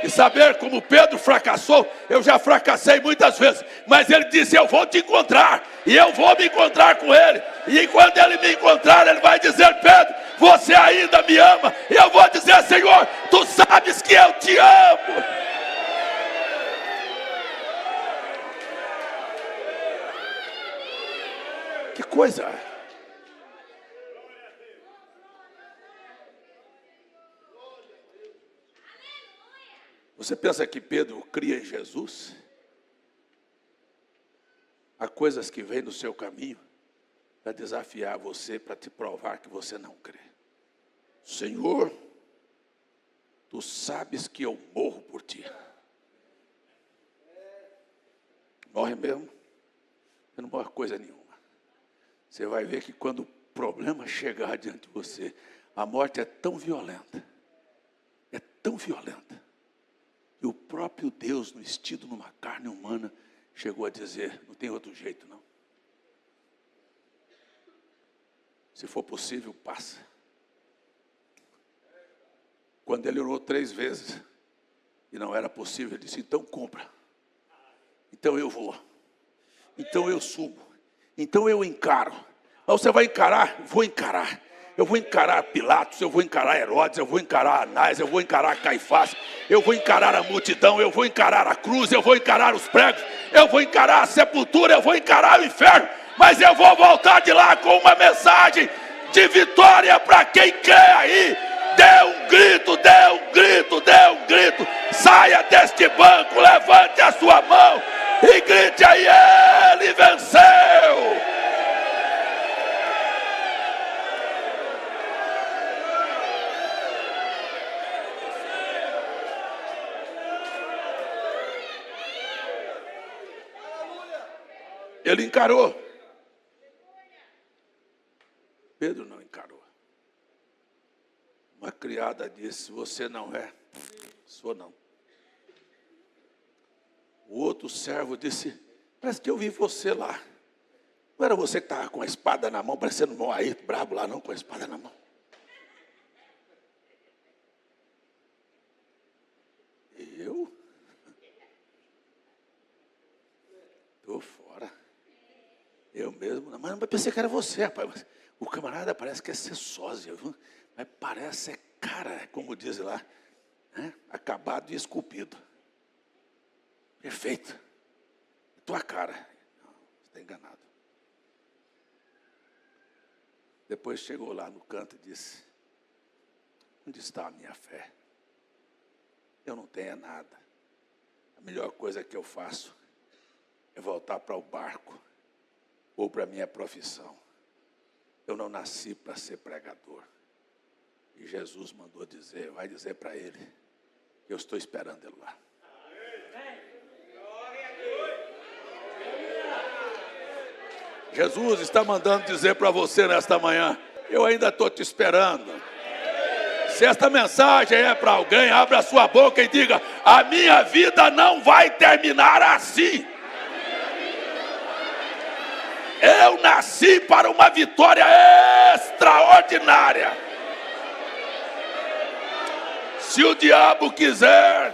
E saber como Pedro fracassou, eu já fracassei muitas vezes. Mas ele disse, eu vou te encontrar. E eu vou me encontrar com ele. E quando ele me encontrar, ele vai dizer, Pedro, você ainda me ama. E eu vou dizer, Senhor, tu sabes que eu te amo. Que coisa. Você pensa que Pedro cria em Jesus? Há coisas que vêm no seu caminho para desafiar você, para te provar que você não crê. Senhor, tu sabes que eu morro por ti. Morre mesmo? Você não morre coisa nenhuma. Você vai ver que quando o problema chegar diante de você, a morte é tão violenta. É tão violenta. E o próprio Deus, no vestido numa carne humana, chegou a dizer, não tem outro jeito não. Se for possível, passa. Quando ele orou 3 vezes, e não era possível, ele disse, então compra. Então eu vou. Então eu subo. Então eu encaro. Mas você vai encarar? Vou encarar. Eu vou encarar Pilatos, eu vou encarar Herodes, eu vou encarar Anás, eu vou encarar Caifás, eu vou encarar a multidão, eu vou encarar a cruz, eu vou encarar os pregos, eu vou encarar a sepultura, eu vou encarar o inferno, mas eu vou voltar de lá com uma mensagem de vitória para quem quer aí. Dê um grito, dê um grito, dê um grito, saia deste banco, levante a sua mão e grite aí, ele venceu. Ele encarou. Pedro não encarou. Uma criada disse, você não é. Sou não. O outro servo disse, parece que eu vi você lá. Não era você que estava com a espada na mão, parecendo um aí, brabo lá não, com a espada na mão. Eu? Estou fora. Eu mesmo, mas eu pensei que era você, rapaz. O camarada parece que é ser sósia, viu? Mas parece é cara, como diz lá, né? Acabado e esculpido. Perfeito. Tua cara. Não, você está enganado. Depois chegou lá no canto e disse, onde está a minha fé? Eu não tenho nada. A melhor coisa que eu faço é voltar para o barco ou para a minha profissão. Eu não nasci para ser pregador. E Jesus mandou dizer, vai dizer para ele, eu estou esperando ele lá. Jesus está mandando dizer para você nesta manhã, Eu ainda estou te esperando. Se esta mensagem é para alguém, abra a sua boca e diga: a minha vida não vai terminar assim. Eu nasci para uma vitória extraordinária. Se o diabo quiser,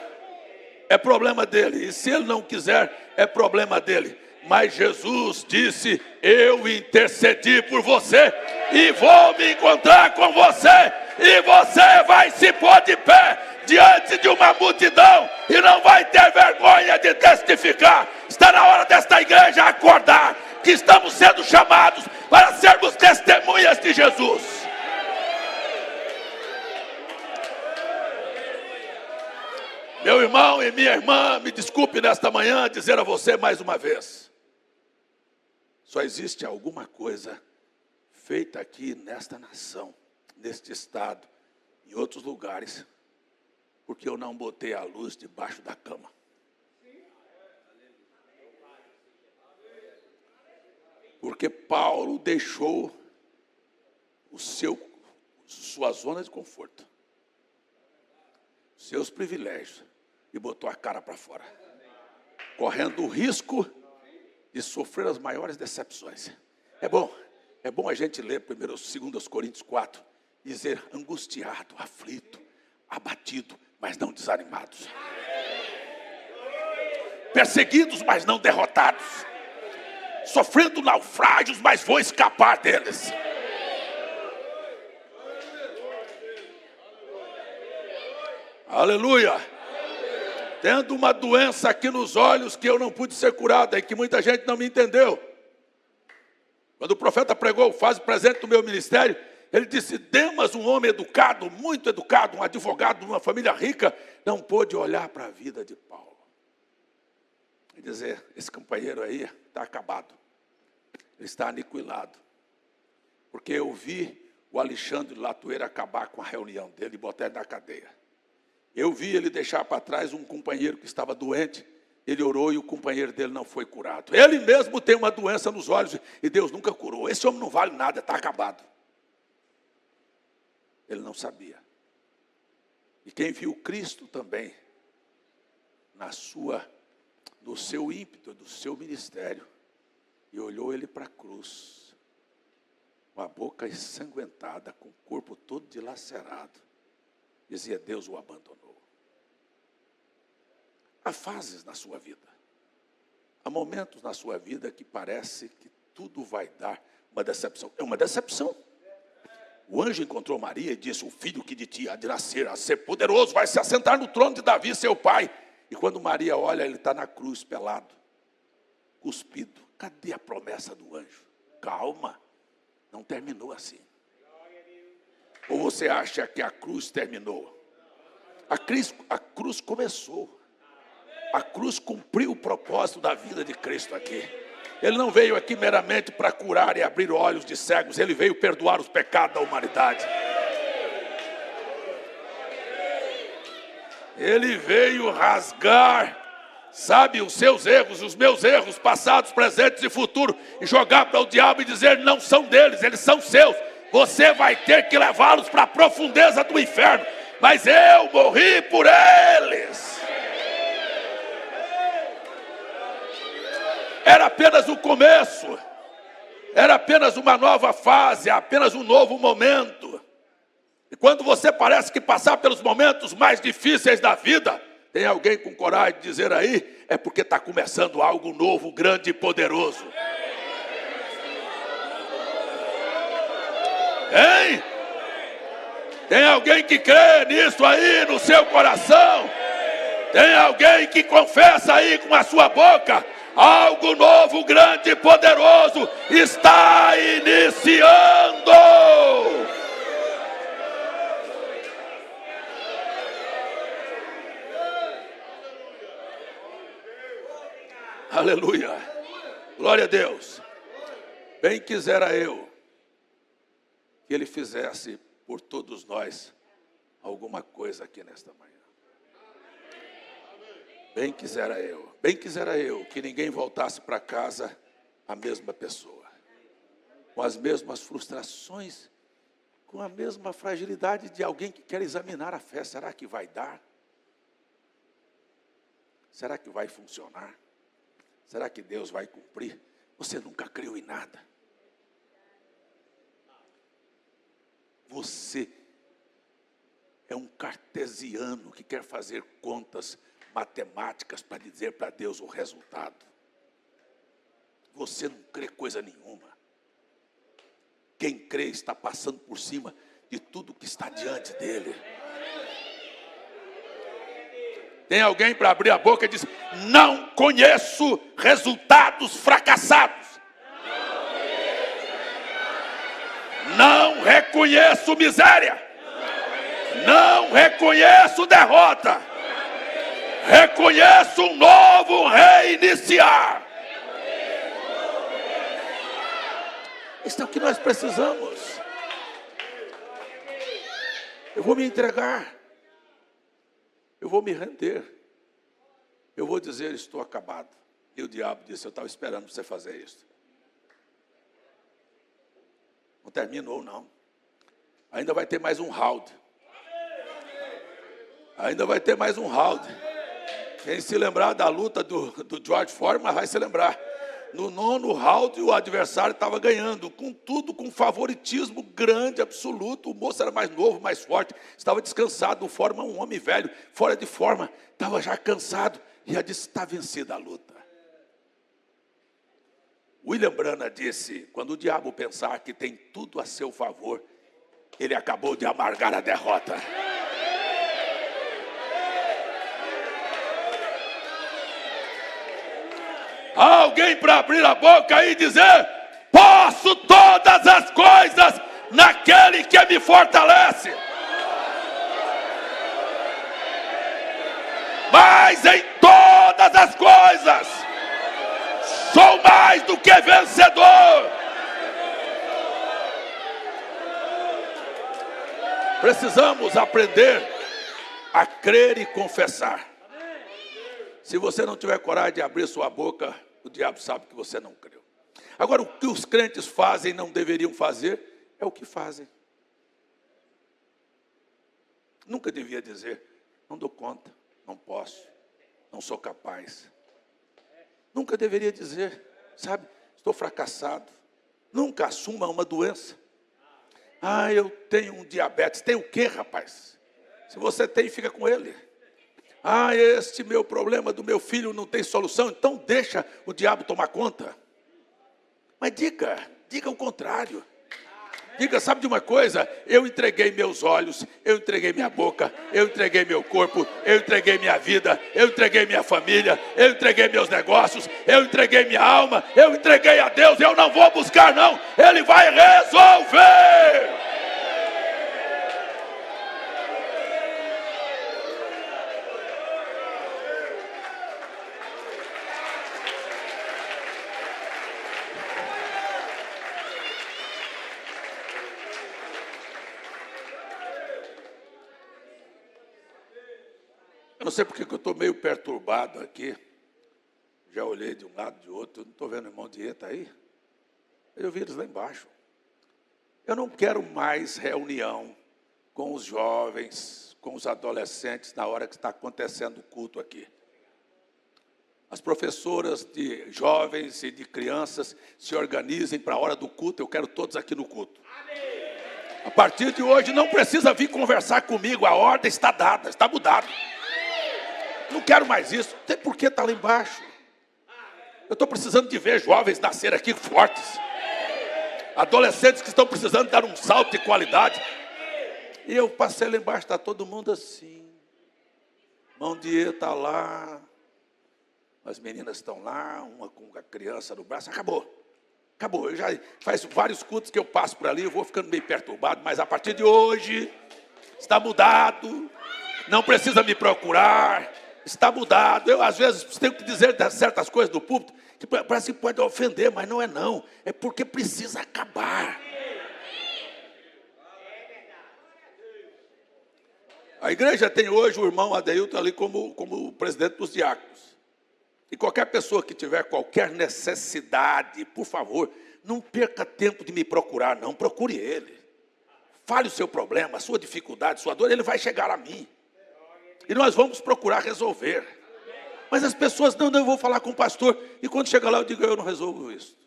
é problema dele. E se ele não quiser, é problema dele. Mas Jesus disse: eu intercedi por você e vou me encontrar com você. E você vai se pôr de pé diante de uma multidão e não vai ter vergonha de testificar. Está na hora desta igreja acordar, que estamos sendo chamados para sermos testemunhas de Jesus. Meu irmão e minha irmã, me desculpe nesta manhã dizer a você mais uma vez: só existe alguma coisa feita aqui nesta nação, neste estado, em outros lugares, porque eu não botei a luz debaixo da cama. Porque Paulo deixou sua zona de conforto, seus privilégios, e botou a cara para fora, correndo o risco de sofrer as maiores decepções. É bom a gente ler primeiro 2 Coríntios 4, dizer: angustiado, aflito, abatido, mas não desanimados, perseguidos, mas não derrotados, sofrendo naufrágios, mas vou escapar deles. Aleluia! Tendo uma doença aqui nos olhos que eu não pude ser curada e que muita gente não me entendeu. Quando o profeta pregou fase presente do meu ministério, ele disse: Demas, um homem educado, muito educado, um advogado de uma família rica, não pôde olhar para a vida de Paulo e dizer: esse companheiro aí está acabado, ele está aniquilado. Porque eu vi o Alexandre Latueira acabar com a reunião dele e botar ele na cadeia. Eu vi ele deixar para trás um companheiro que estava doente. Ele orou e o companheiro dele não foi curado. Ele mesmo tem uma doença nos olhos e Deus nunca curou. Esse homem não vale nada, está acabado. Ele não sabia. E quem viu Cristo também, no seu ímpeto, do seu ministério, e olhou ele para a cruz, com a boca ensanguentada, com o corpo todo dilacerado, dizia: Deus o abandonou. Há fases na sua vida, há momentos na sua vida que parece que tudo vai dar uma decepção. É uma decepção. O anjo encontrou Maria e disse: o filho que de ti há de nascer, a ser poderoso, vai se assentar no trono de Davi, seu pai. E quando Maria olha, ele está na cruz, pelado, cuspido. Cadê a promessa do anjo? Calma, não terminou assim. Ou você acha que a cruz terminou? A cruz começou. A cruz cumpriu o propósito da vida de Cristo aqui. Ele não veio aqui meramente para curar e abrir olhos de cegos. Ele veio perdoar os pecados da humanidade. Ele veio rasgar, sabe, os seus erros, os meus erros, passados, presentes e futuros, e jogar para o diabo e dizer: não são deles, eles são seus. Você vai ter que levá-los para a profundeza do inferno. Mas eu morri por eles. Era apenas o começo. Era apenas uma nova fase, apenas um novo momento. E quando você parece que passar pelos momentos mais difíceis da vida, tem alguém com coragem de dizer aí: é porque está começando algo novo, grande e poderoso. Hein? Tem alguém que crê nisso aí no seu coração? Tem alguém que confessa aí com a sua boca: algo novo, grande e poderoso está iniciando? Aleluia. Glória a Deus. Bem quisera eu que Ele fizesse por todos nós alguma coisa aqui nesta manhã. Bem quisera eu que ninguém voltasse para casa a mesma pessoa, com as mesmas frustrações com a mesma fragilidade de alguém que quer examinar a fé. Será que vai dar? Será que vai funcionar? Será que Deus vai cumprir? Você nunca creu em nada. Você é um cartesiano que quer fazer contas matemáticas para dizer para Deus o resultado. Você não crê coisa nenhuma. Quem crê está passando por cima de tudo que está diante dele. Tem alguém para abrir a boca e dizer: não conheço resultados fracassados. Não reconheço miséria. Não reconheço derrota. Reconheço um novo reiniciar. Isso é o que nós precisamos. Eu vou me entregar. Eu vou me render. Eu vou dizer: estou acabado. E o diabo disse: eu estava esperando você fazer isso. Não terminou, não. Ainda vai ter mais um round. Ainda vai ter mais um round. Quem se lembrar da luta do George Foreman vai se lembrar. No 9º round, o adversário estava ganhando, contudo, com favoritismo grande, absoluto. O moço era mais novo, mais forte, estava descansado. O Foreman, um homem velho, fora de forma, estava já cansado. E já disse: está vencida a luta. William Branham disse: quando o diabo pensar que tem tudo a seu favor, ele acabou de amargar a derrota. Há alguém para abrir a boca e dizer: posso todas as coisas naquele que me fortalece. Mas em todas as coisas sou mais do que vencedor. Precisamos aprender a crer e confessar. Se você não tiver coragem de abrir sua boca, o diabo sabe que você não creu. Agora, o que os crentes fazem e não deveriam fazer, é o que fazem. Nunca devia dizer: não dou conta, não posso, não sou capaz. Nunca deveria dizer, sabe, estou fracassado. Nunca assuma uma doença. Ah, eu tenho um diabetes. Tem o quê, rapaz? Se você tem, fica com ele. Ah, este meu problema do meu filho não tem solução, então deixa o diabo tomar conta. Mas diga o contrário. Diga: sabe de uma coisa? Eu entreguei meus olhos, eu entreguei minha boca, eu entreguei meu corpo, eu entreguei minha vida, eu entreguei minha família, eu entreguei meus negócios, eu entreguei minha alma, eu entreguei a Deus. Eu não vou buscar, não. Ele vai resolver. Eu não sei porque que eu estou meio perturbado aqui. Já olhei de um lado, de outro. Não estou vendo o irmão Dieta aí. Eu vi eles lá embaixo. Eu não quero mais reunião com os jovens, com os adolescentes, na hora que está acontecendo o culto aqui. As professoras de jovens e de crianças se organizem para a hora do culto. Eu quero todos aqui no culto. A partir de hoje não precisa vir conversar comigo. A ordem está dada, está mudada. Não quero mais isso. Não tem por que estar lá embaixo. Eu estou precisando de ver jovens nascer aqui fortes. Adolescentes que estão precisando dar um salto de qualidade. E eu passei lá embaixo, está todo mundo assim. Mão de está lá. As meninas estão lá, uma com a criança no braço. Acabou. Eu já faz vários cultos que eu passo por ali, eu vou ficando meio perturbado. Mas a partir de hoje, está mudado. Não precisa me procurar. Está mudado. Eu, às vezes, tenho que dizer certas coisas do púlpito que parece que pode ofender, mas não é não. É porque precisa acabar. A igreja tem hoje o irmão Adeilton ali como presidente dos diáconos. E qualquer pessoa que tiver qualquer necessidade, por favor, não perca tempo de me procurar, não. Procure ele. Fale o seu problema, a sua dificuldade, a sua dor, ele vai chegar a mim. E nós vamos procurar resolver. Mas as pessoas, não, eu vou falar com o pastor. E quando chega lá, eu digo, eu não resolvo isso.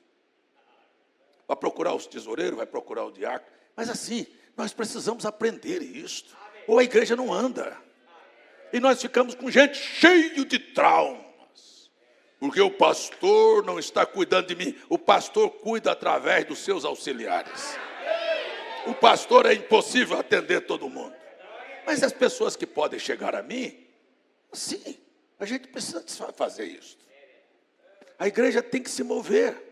Vai procurar os tesoureiros, vai procurar o diácono. Mas assim, nós precisamos aprender isto. Ou a igreja não anda. E nós ficamos com gente cheio de traumas. Porque o pastor não está cuidando de mim. O pastor cuida através dos seus auxiliares. O pastor é impossível atender todo mundo. Mas as pessoas que podem chegar a mim, sim, a gente precisa fazer isso. A igreja tem que se mover.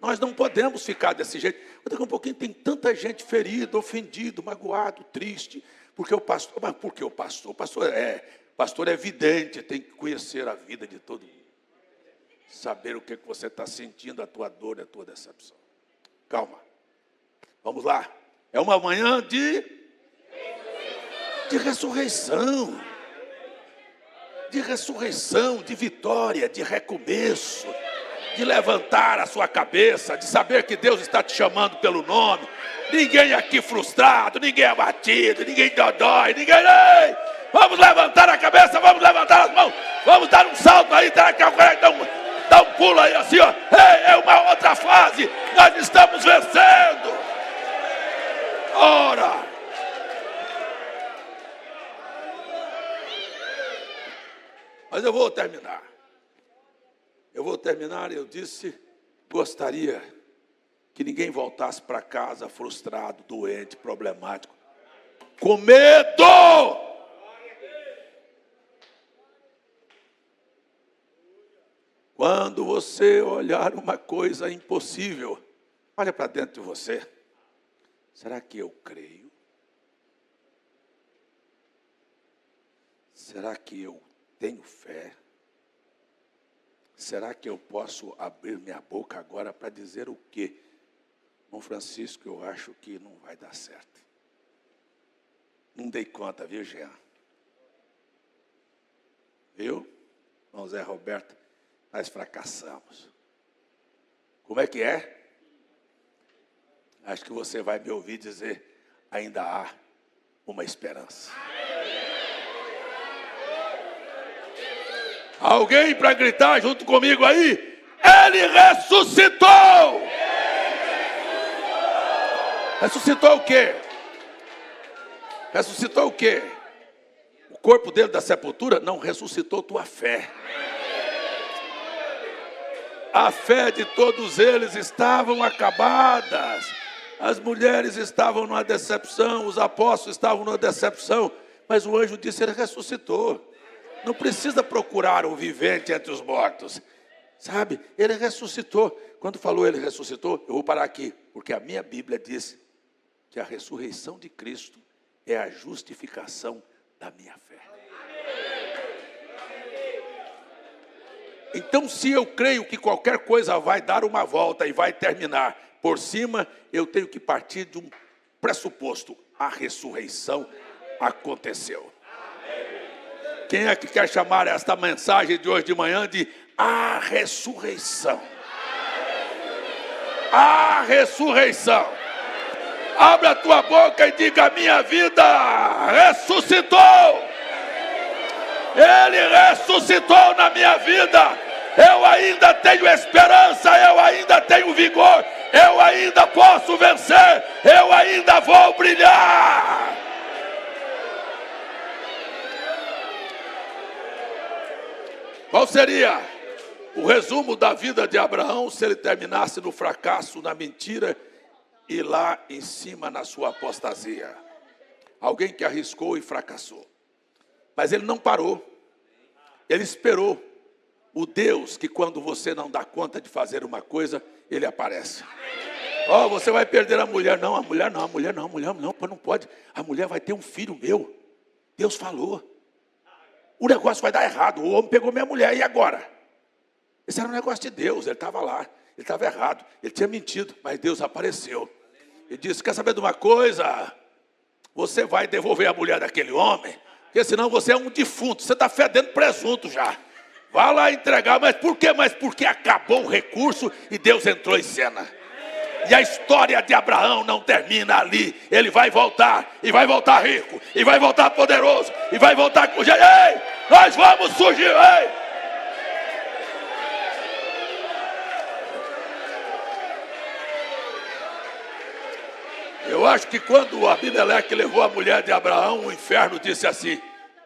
Nós não podemos ficar desse jeito. Daqui a um pouquinho tem tanta gente ferida, ofendido, magoado, triste. Porque o pastor, mas por que o pastor? O pastor é vidente, tem que conhecer a vida de todo mundo. Saber o que você está sentindo, a tua dor, a tua decepção. Calma. Vamos lá. É uma manhã de ressurreição. De ressurreição, de vitória, de recomeço. De levantar a sua cabeça, de saber que Deus está te chamando pelo nome. Ninguém aqui frustrado, ninguém abatido, ninguém dodói, ninguém... Ei! Vamos levantar a cabeça, vamos levantar as mãos, vamos dar um salto aí, dá um pulo aí assim, ó. Ei, é uma outra fase, nós estamos vencendo. Ora! Mas eu vou terminar. Eu disse, gostaria que ninguém voltasse para casa frustrado, doente, problemático, com medo. Quando você olhar uma coisa impossível, olha para dentro de você. Será que eu creio? Será que eu tenho fé? Será que eu posso abrir minha boca agora para dizer o quê? Irmão Francisco, eu acho que não vai dar certo. Não dei conta, viu, Jean? Viu? Irmão Zé Roberto, nós fracassamos. Como é que é? Acho que você vai me ouvir dizer, ainda há uma esperança. Alguém para gritar junto comigo aí? Ele ressuscitou! Ressuscitou o quê? Ressuscitou o quê? O corpo dele da sepultura? Não, ressuscitou tua fé. A fé de todos eles estavam acabadas. As mulheres estavam numa decepção, os apóstolos estavam numa decepção. Mas o anjo disse, ele ressuscitou. Não precisa procurar o vivente entre os mortos. Sabe, ele ressuscitou. Quando falou ele ressuscitou, eu vou parar aqui. Porque a minha Bíblia diz que a ressurreição de Cristo é a justificação da minha fé. Então, se eu creio que qualquer coisa vai dar uma volta e vai terminar por cima, eu tenho que partir de um pressuposto. A ressurreição aconteceu. Quem é que quer chamar esta mensagem de hoje de manhã de a ressurreição? A ressurreição. Abre a tua boca e diga, a minha vida ressuscitou. Ele ressuscitou na minha vida. Eu ainda tenho esperança, eu ainda tenho vigor, eu ainda posso vencer, eu ainda vou brilhar. Qual seria o resumo da vida de Abraão se ele terminasse no fracasso, na mentira e lá em cima na sua apostasia? Alguém que arriscou e fracassou. Mas ele não parou. Ele esperou o Deus que quando você não dá conta de fazer uma coisa, ele aparece. Ó, você vai perder a mulher. Não, a mulher não, não pode. A mulher vai ter um filho meu. Deus falou. O negócio vai dar errado. O homem pegou minha mulher, e agora? Esse era um negócio de Deus, ele estava lá. Ele estava errado, ele tinha mentido, mas Deus apareceu. E disse, quer saber de uma coisa? Você vai devolver a mulher daquele homem, porque senão você é um defunto, você está fedendo presunto já. Vai lá entregar, mas por quê? Mas porque acabou o recurso e Deus entrou em cena. E a história de Abraão não termina ali. Ele vai voltar, e vai voltar rico, e vai voltar poderoso, e vai voltar com jeito. Ei, nós vamos surgir, ei. Eu acho que quando Abimeleque levou a mulher de Abraão, o inferno disse assim: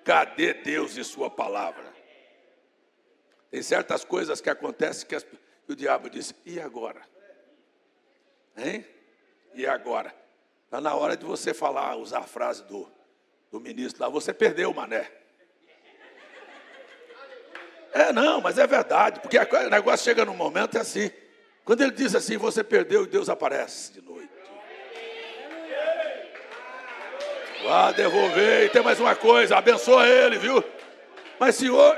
cadê Deus e sua palavra? Tem certas coisas que acontecem que o diabo disse: e agora? Hein? E agora? Está na hora de você falar, usar a frase do ministro lá: você perdeu, mané. Não, mas é verdade, porque o negócio chega num momento é assim. Quando ele diz assim, você perdeu, e Deus aparece de noite. Vá devolver, e tem mais uma coisa, abençoa ele, viu? Mas senhor,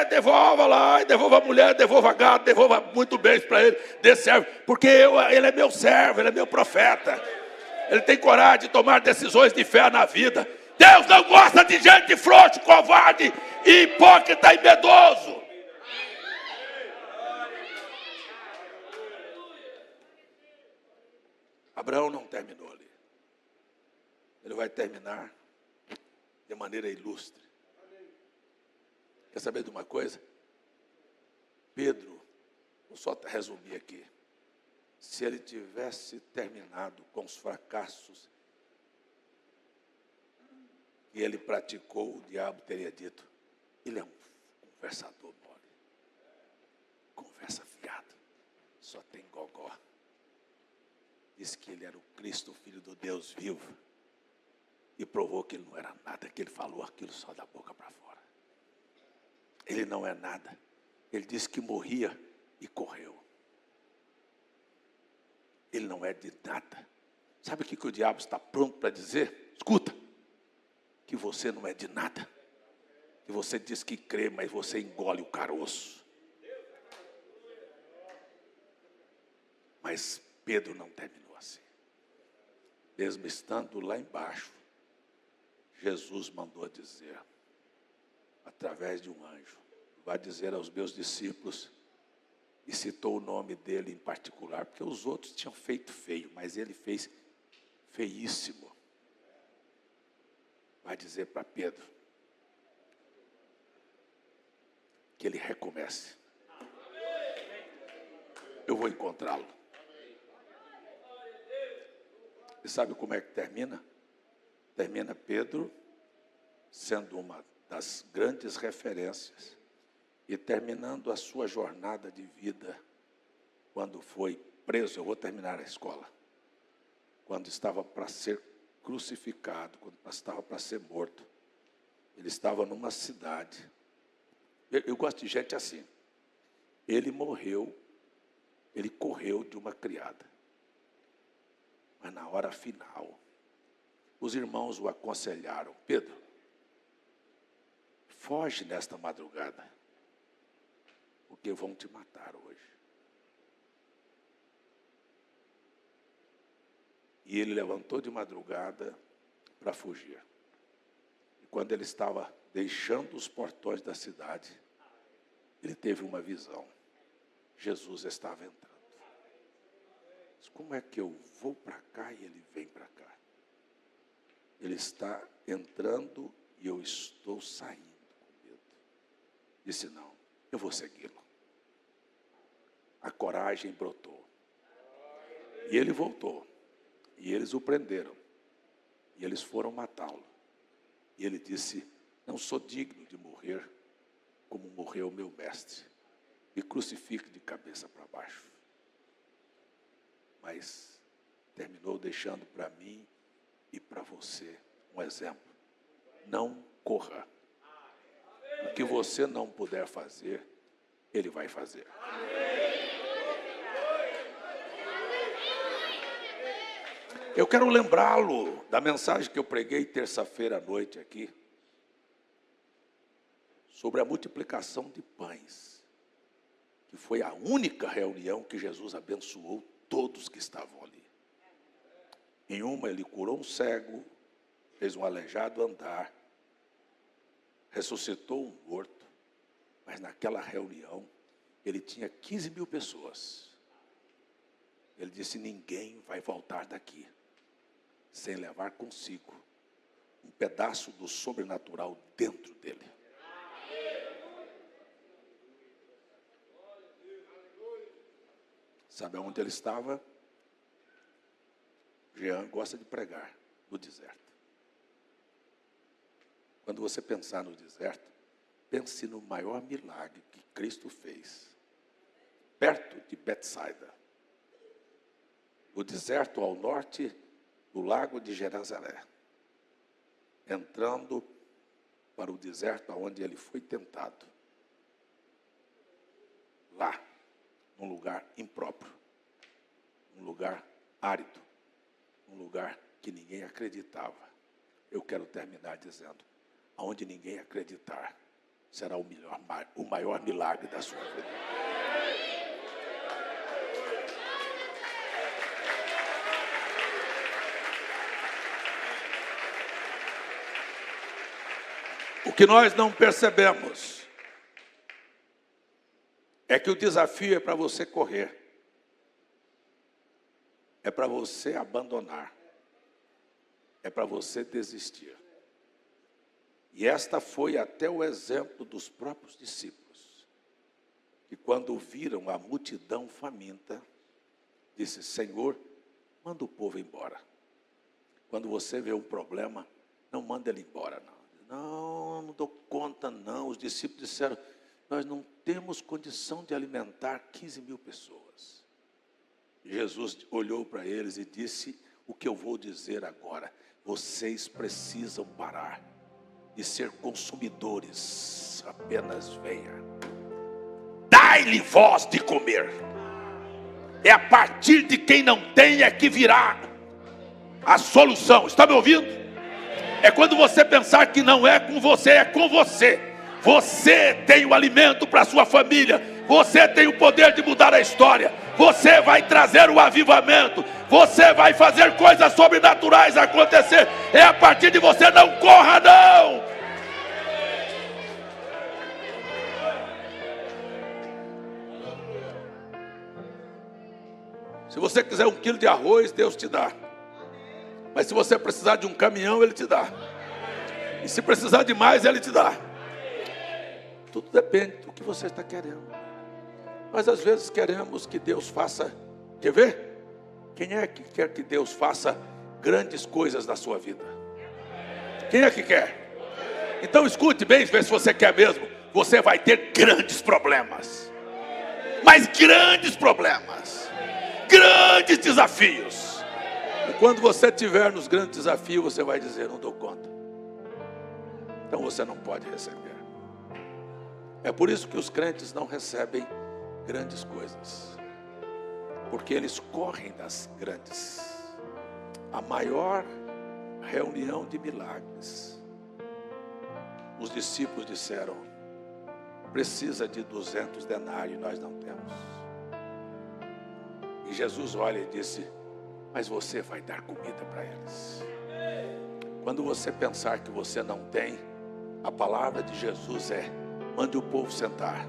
devolva lá, devolva a mulher, devolva gado, devolva muito bens para ele, dê servo, porque ele é meu servo, ele é meu profeta. Ele tem coragem de tomar decisões de fé na vida. Deus não gosta de gente frouxo, covarde, hipócrita e medroso. Abraão não terminou ali. Ele vai terminar de maneira ilustre. Quer saber de uma coisa? Pedro, vou só resumir aqui. Se ele tivesse terminado com os fracassos que ele praticou, o diabo teria dito: ele é um conversador mole, conversa fiado, só tem gogó. Disse que ele era o Cristo, o Filho do Deus vivo, e provou que ele não era nada, que ele falou aquilo só da boca para fora. Ele não é nada. Ele disse que morria e correu. Ele não é de nada. Sabe o que o diabo está pronto para dizer? Escuta, que você não é de nada. Que você diz que crê, mas você engole o caroço. Mas Pedro não terminou assim. Mesmo estando lá embaixo, Jesus mandou dizer, através de um anjo, vai dizer aos meus discípulos, e citou o nome dele em particular, porque os outros tinham feito feio, mas ele fez feíssimo. Vai dizer para Pedro que ele recomece. Eu vou encontrá-lo. E sabe como é que termina? Termina Pedro sendo uma das grandes referências e terminando a sua jornada de vida quando foi preso. Eu vou terminar a escola. Quando estava para ser crucificado, quando estava para ser morto, ele estava numa cidade. Eu gosto de gente assim. Ele morreu, ele correu de uma criada. Mas na hora final, os irmãos o aconselharam: Pedro, foge nesta madrugada, porque vão te matar hoje. E ele levantou de madrugada para fugir. E quando ele estava deixando os portões da cidade, ele teve uma visão. Jesus estava entrando. Como é que eu vou para cá e ele vem para cá? Ele está entrando e eu estou saindo com medo. Disse: não, eu vou segui-lo. A coragem brotou. E ele voltou. E eles o prenderam. E eles foram matá-lo. E ele disse: não sou digno de morrer como morreu o meu mestre. Me crucifique de cabeça para baixo. Mas terminou deixando para mim e para você um exemplo. Não corra. O que você não puder fazer, ele vai fazer. Eu quero lembrá-lo da mensagem que eu preguei terça-feira à noite aqui, sobre a multiplicação de pães, que foi a única reunião que Jesus abençoou todos que estavam ali. Em uma ele curou um cego, fez um aleijado andar, ressuscitou um morto, mas naquela reunião ele tinha 15.000 pessoas. Ele disse: ninguém vai voltar daqui sem levar consigo um pedaço do sobrenatural dentro dele. Sabe onde ele estava? Jean gosta de pregar no deserto. Quando você pensar no deserto, pense no maior milagre que Cristo fez, perto de Betsaida, o deserto ao norte do lago de Genezaré, entrando para o deserto onde ele foi tentado. Lá, num lugar impróprio, um lugar árido, um lugar que ninguém acreditava. Eu quero terminar dizendo: aonde ninguém acreditar, será o maior milagre da sua vida. O que nós não percebemos é que o desafio é para você correr, é para você abandonar, é para você desistir. E esta foi até o exemplo dos próprios discípulos, que quando viram a multidão faminta, disse: Senhor, manda o povo embora. Quando você vê um problema, não manda ele embora, não. Não dou conta, não. Os discípulos disseram: nós não temos condição de alimentar 15 mil pessoas. Jesus olhou para eles e disse o que eu vou dizer agora: vocês precisam parar de ser consumidores, apenas venha. Dai-lhe voz de comer. É a partir de quem não tem é que virá a solução. Está me ouvindo? É quando você pensar que não é com você, é com você. Você tem o alimento para a sua família. Você tem o poder de mudar a história. Você vai trazer o avivamento. Você vai fazer coisas sobrenaturais acontecer. É a partir de você. Não corra, não. Se você quiser 1 quilo de arroz, Deus te dá. Mas se você precisar de um caminhão, Ele te dá. E se precisar de mais, Ele te dá. Tudo depende do que você está querendo. Nós às vezes queremos que Deus faça. Quer ver? Quem é que quer que Deus faça grandes coisas na sua vida? Quem é que quer? Então escute bem, vê se você quer mesmo. Você vai ter grandes problemas. Mas grandes problemas. Grandes desafios. E quando você estiver nos grandes desafios, você vai dizer: não dou conta. Então você não pode receber. É por isso que os crentes não recebem grandes coisas, porque eles correm das grandes. A maior reunião de milagres, os discípulos disseram: precisa de 200 denários, nós não temos. E Jesus olha e disse: mas você vai dar comida para eles. Quando você pensar que você não tem, a palavra de Jesus é: mande o povo sentar.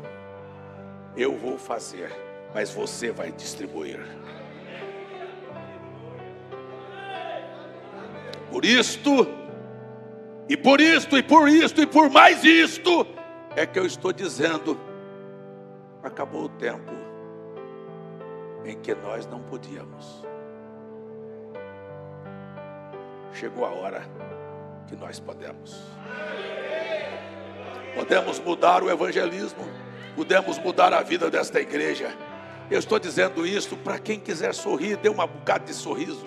Eu vou fazer, mas você vai distribuir. Por isto, e por isto, e por isto, e por mais isto, é que eu estou dizendo: acabou o tempo em que nós não podíamos. Chegou a hora que nós podemos. Podemos mudar o evangelismo. Podemos mudar a vida desta igreja. Eu estou dizendo isso para quem quiser sorrir, dê uma bocada de sorriso.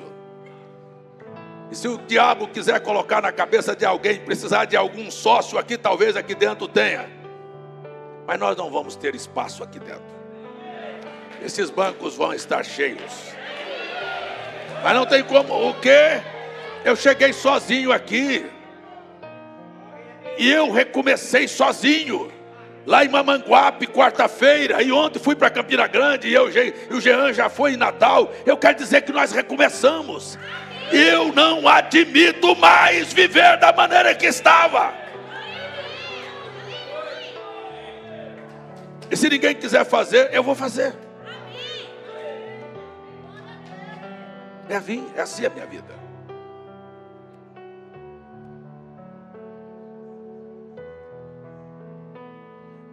E se o diabo quiser colocar na cabeça de alguém, precisar de algum sócio aqui, talvez aqui dentro tenha. Mas nós não vamos ter espaço aqui dentro. Esses bancos vão estar cheios. Mas não tem como. O quê? Eu cheguei sozinho aqui. E eu recomecei sozinho. Lá em Mamanguape, quarta-feira. E ontem fui para Campina Grande. E o Jean já foi em Natal. Eu quero dizer que nós recomeçamos. Eu não admito mais viver da maneira que estava. E se ninguém quiser fazer, eu vou fazer. É assim a minha vida.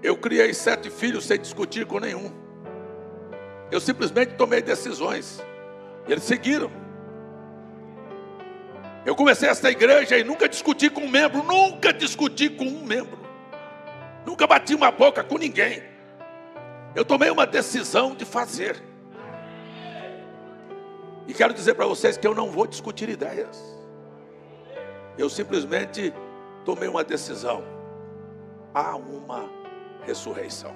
Eu criei 7 filhos sem discutir com nenhum. Eu simplesmente tomei decisões. E eles seguiram. Eu comecei esta igreja e nunca discuti com um membro. Nunca discuti com um membro. Nunca bati uma boca com ninguém. Eu tomei uma decisão de fazer. E quero dizer para vocês que eu não vou discutir ideias. Eu simplesmente tomei uma decisão. Há uma ressurreição.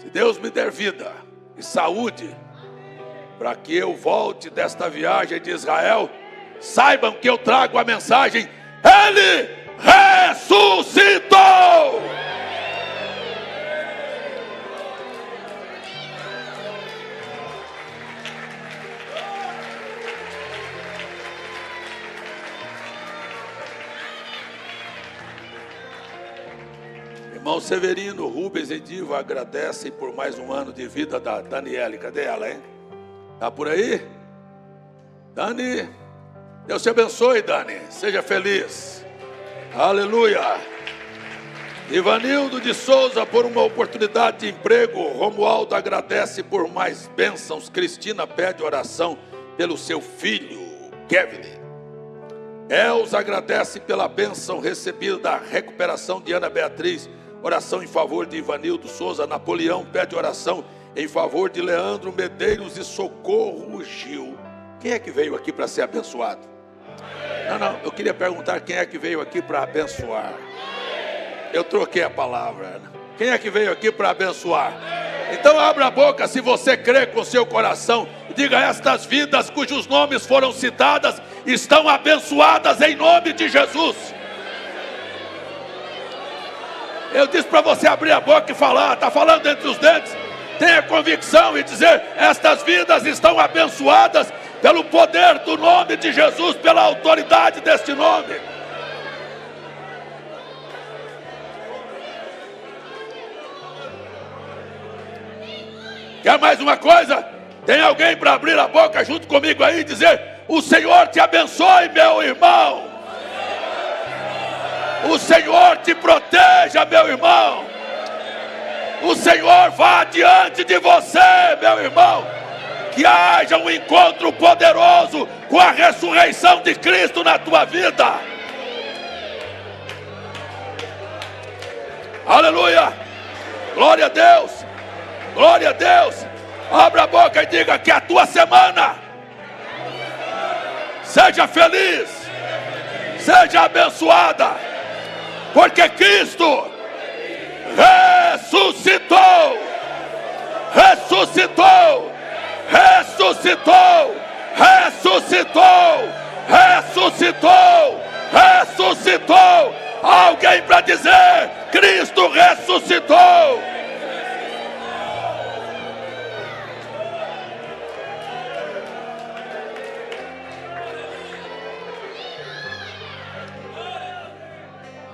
Se Deus me der vida e saúde, para que eu volte desta viagem de Israel, saibam que eu trago a mensagem: Ele ressuscitou! Irmão Severino, Rubens e Diva agradecem por mais um ano de vida da Daniele. Cadê ela, hein? Está por aí? Dani, Deus te abençoe, Dani. Seja feliz. Aleluia. Ivanildo de Souza por uma oportunidade de emprego. Romualdo agradece por mais bênçãos. Cristina pede oração pelo seu filho, Kevin. Elza agradece pela bênção recebida da recuperação de Ana Beatriz. Oração em favor de Ivanildo Souza. Napoleão pede oração em favor de Leandro Medeiros e Socorro Gil. Quem é que veio aqui para ser abençoado? Não, eu queria perguntar quem é que veio aqui para abençoar. Eu troquei a palavra. Quem é que veio aqui para abençoar? Então abra a boca se você crê com seu coração e diga: estas vidas cujos nomes foram citadas estão abençoadas em nome de Jesus. Eu disse para você abrir a boca e falar. Está falando entre os dentes. Tenha convicção e dizer: estas vidas estão abençoadas pelo poder do nome de Jesus, pela autoridade deste nome. Quer mais uma coisa? Tem alguém para abrir a boca junto comigo aí e dizer: o Senhor te abençoe, meu irmão. O Senhor te proteja, meu irmão. O Senhor vá diante de você, meu irmão. Que haja um encontro poderoso com a ressurreição de Cristo na tua vida. Aleluia. Glória a Deus. Glória a Deus. Abra a boca e diga: que a tua semana seja feliz, seja abençoada, porque Cristo ressuscitou, ressuscitou, ressuscitou, ressuscitou, ressuscitou, ressuscitou. Alguém para dizer: Cristo ressuscitou.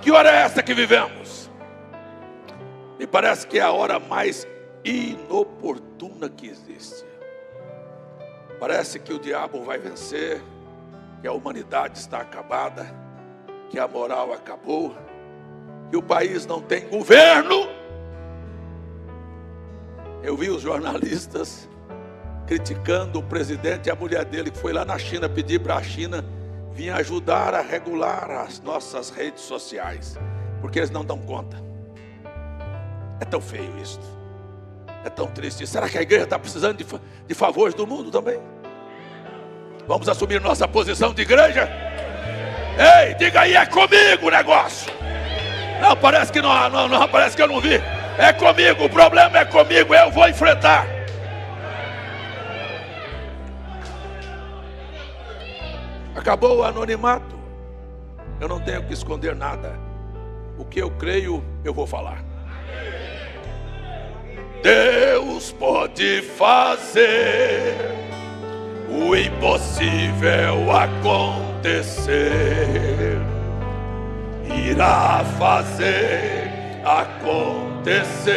Que hora é essa que vivemos? Me parece que é a hora mais inoportuna que existe. Parece que o diabo vai vencer, que a humanidade está acabada, que a moral acabou, que o país não tem governo. Eu vi os jornalistas criticando o presidente e a mulher dele, que foi lá na China pedir para a China vir ajudar a regular as nossas redes sociais, porque eles não dão conta. É tão feio isso, é tão triste. Será que a igreja está precisando de favores do mundo também? Vamos assumir nossa posição de igreja? Ei, diga aí: é comigo o negócio. Não, parece que não, parece que eu não vi. É comigo, o problema é comigo, eu vou enfrentar. Acabou o anonimato. Eu não tenho que esconder nada. O que eu creio, eu vou falar. Deus pode fazer o impossível acontecer. Irá fazer acontecer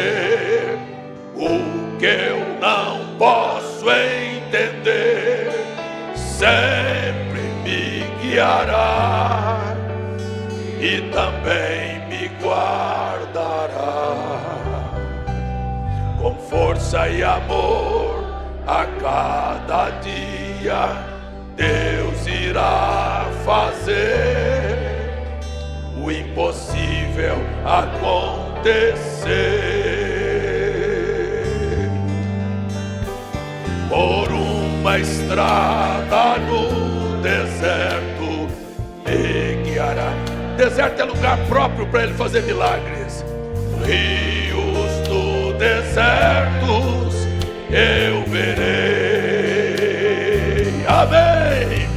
O que eu não posso entender sempre me guiará e também me guardará com força e amor a cada dia. Deus irá fazer o impossível acontecer. Por uma estrada no deserto me guiará. Deserto é lugar próprio para ele fazer milagres. Rios do desertos eu verei. Amém.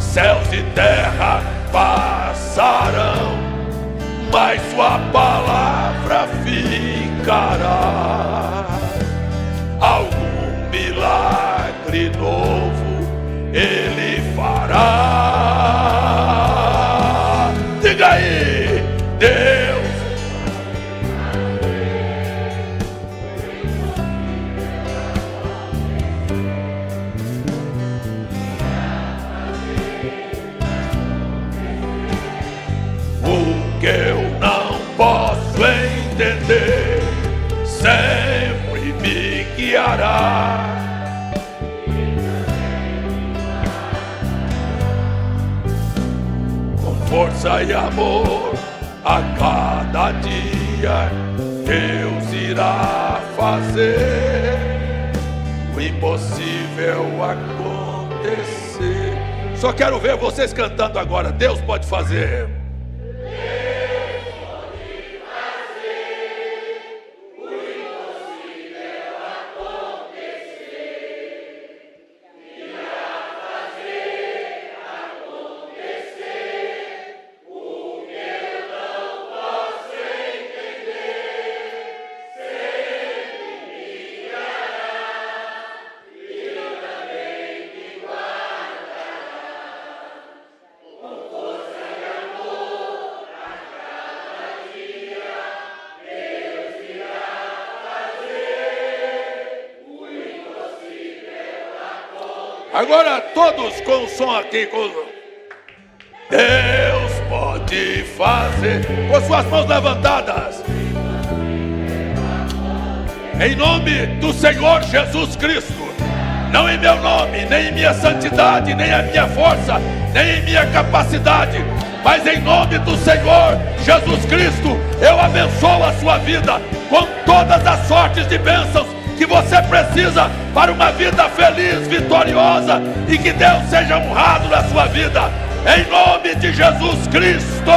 Céus e terra passarão, mas sua palavra ficará. Algum milagre novo ele fará. Diga aí, Deus. O que eu não posso entender sempre me guiará. Com força e amor a cada dia Deus irá fazer o impossível acontecer. Só quero ver vocês cantando agora. Deus pode fazer. Agora todos com o som aqui. Deus pode fazer. Com suas mãos levantadas. Em nome do Senhor Jesus Cristo. Não em meu nome, nem em minha santidade, nem em minha força, nem em minha capacidade. Mas em nome do Senhor Jesus Cristo, eu abençoo a sua vida com todas as sortes de bênçãos que você precisa para uma vida feliz, vitoriosa, e que Deus seja honrado na sua vida, em nome de Jesus Cristo.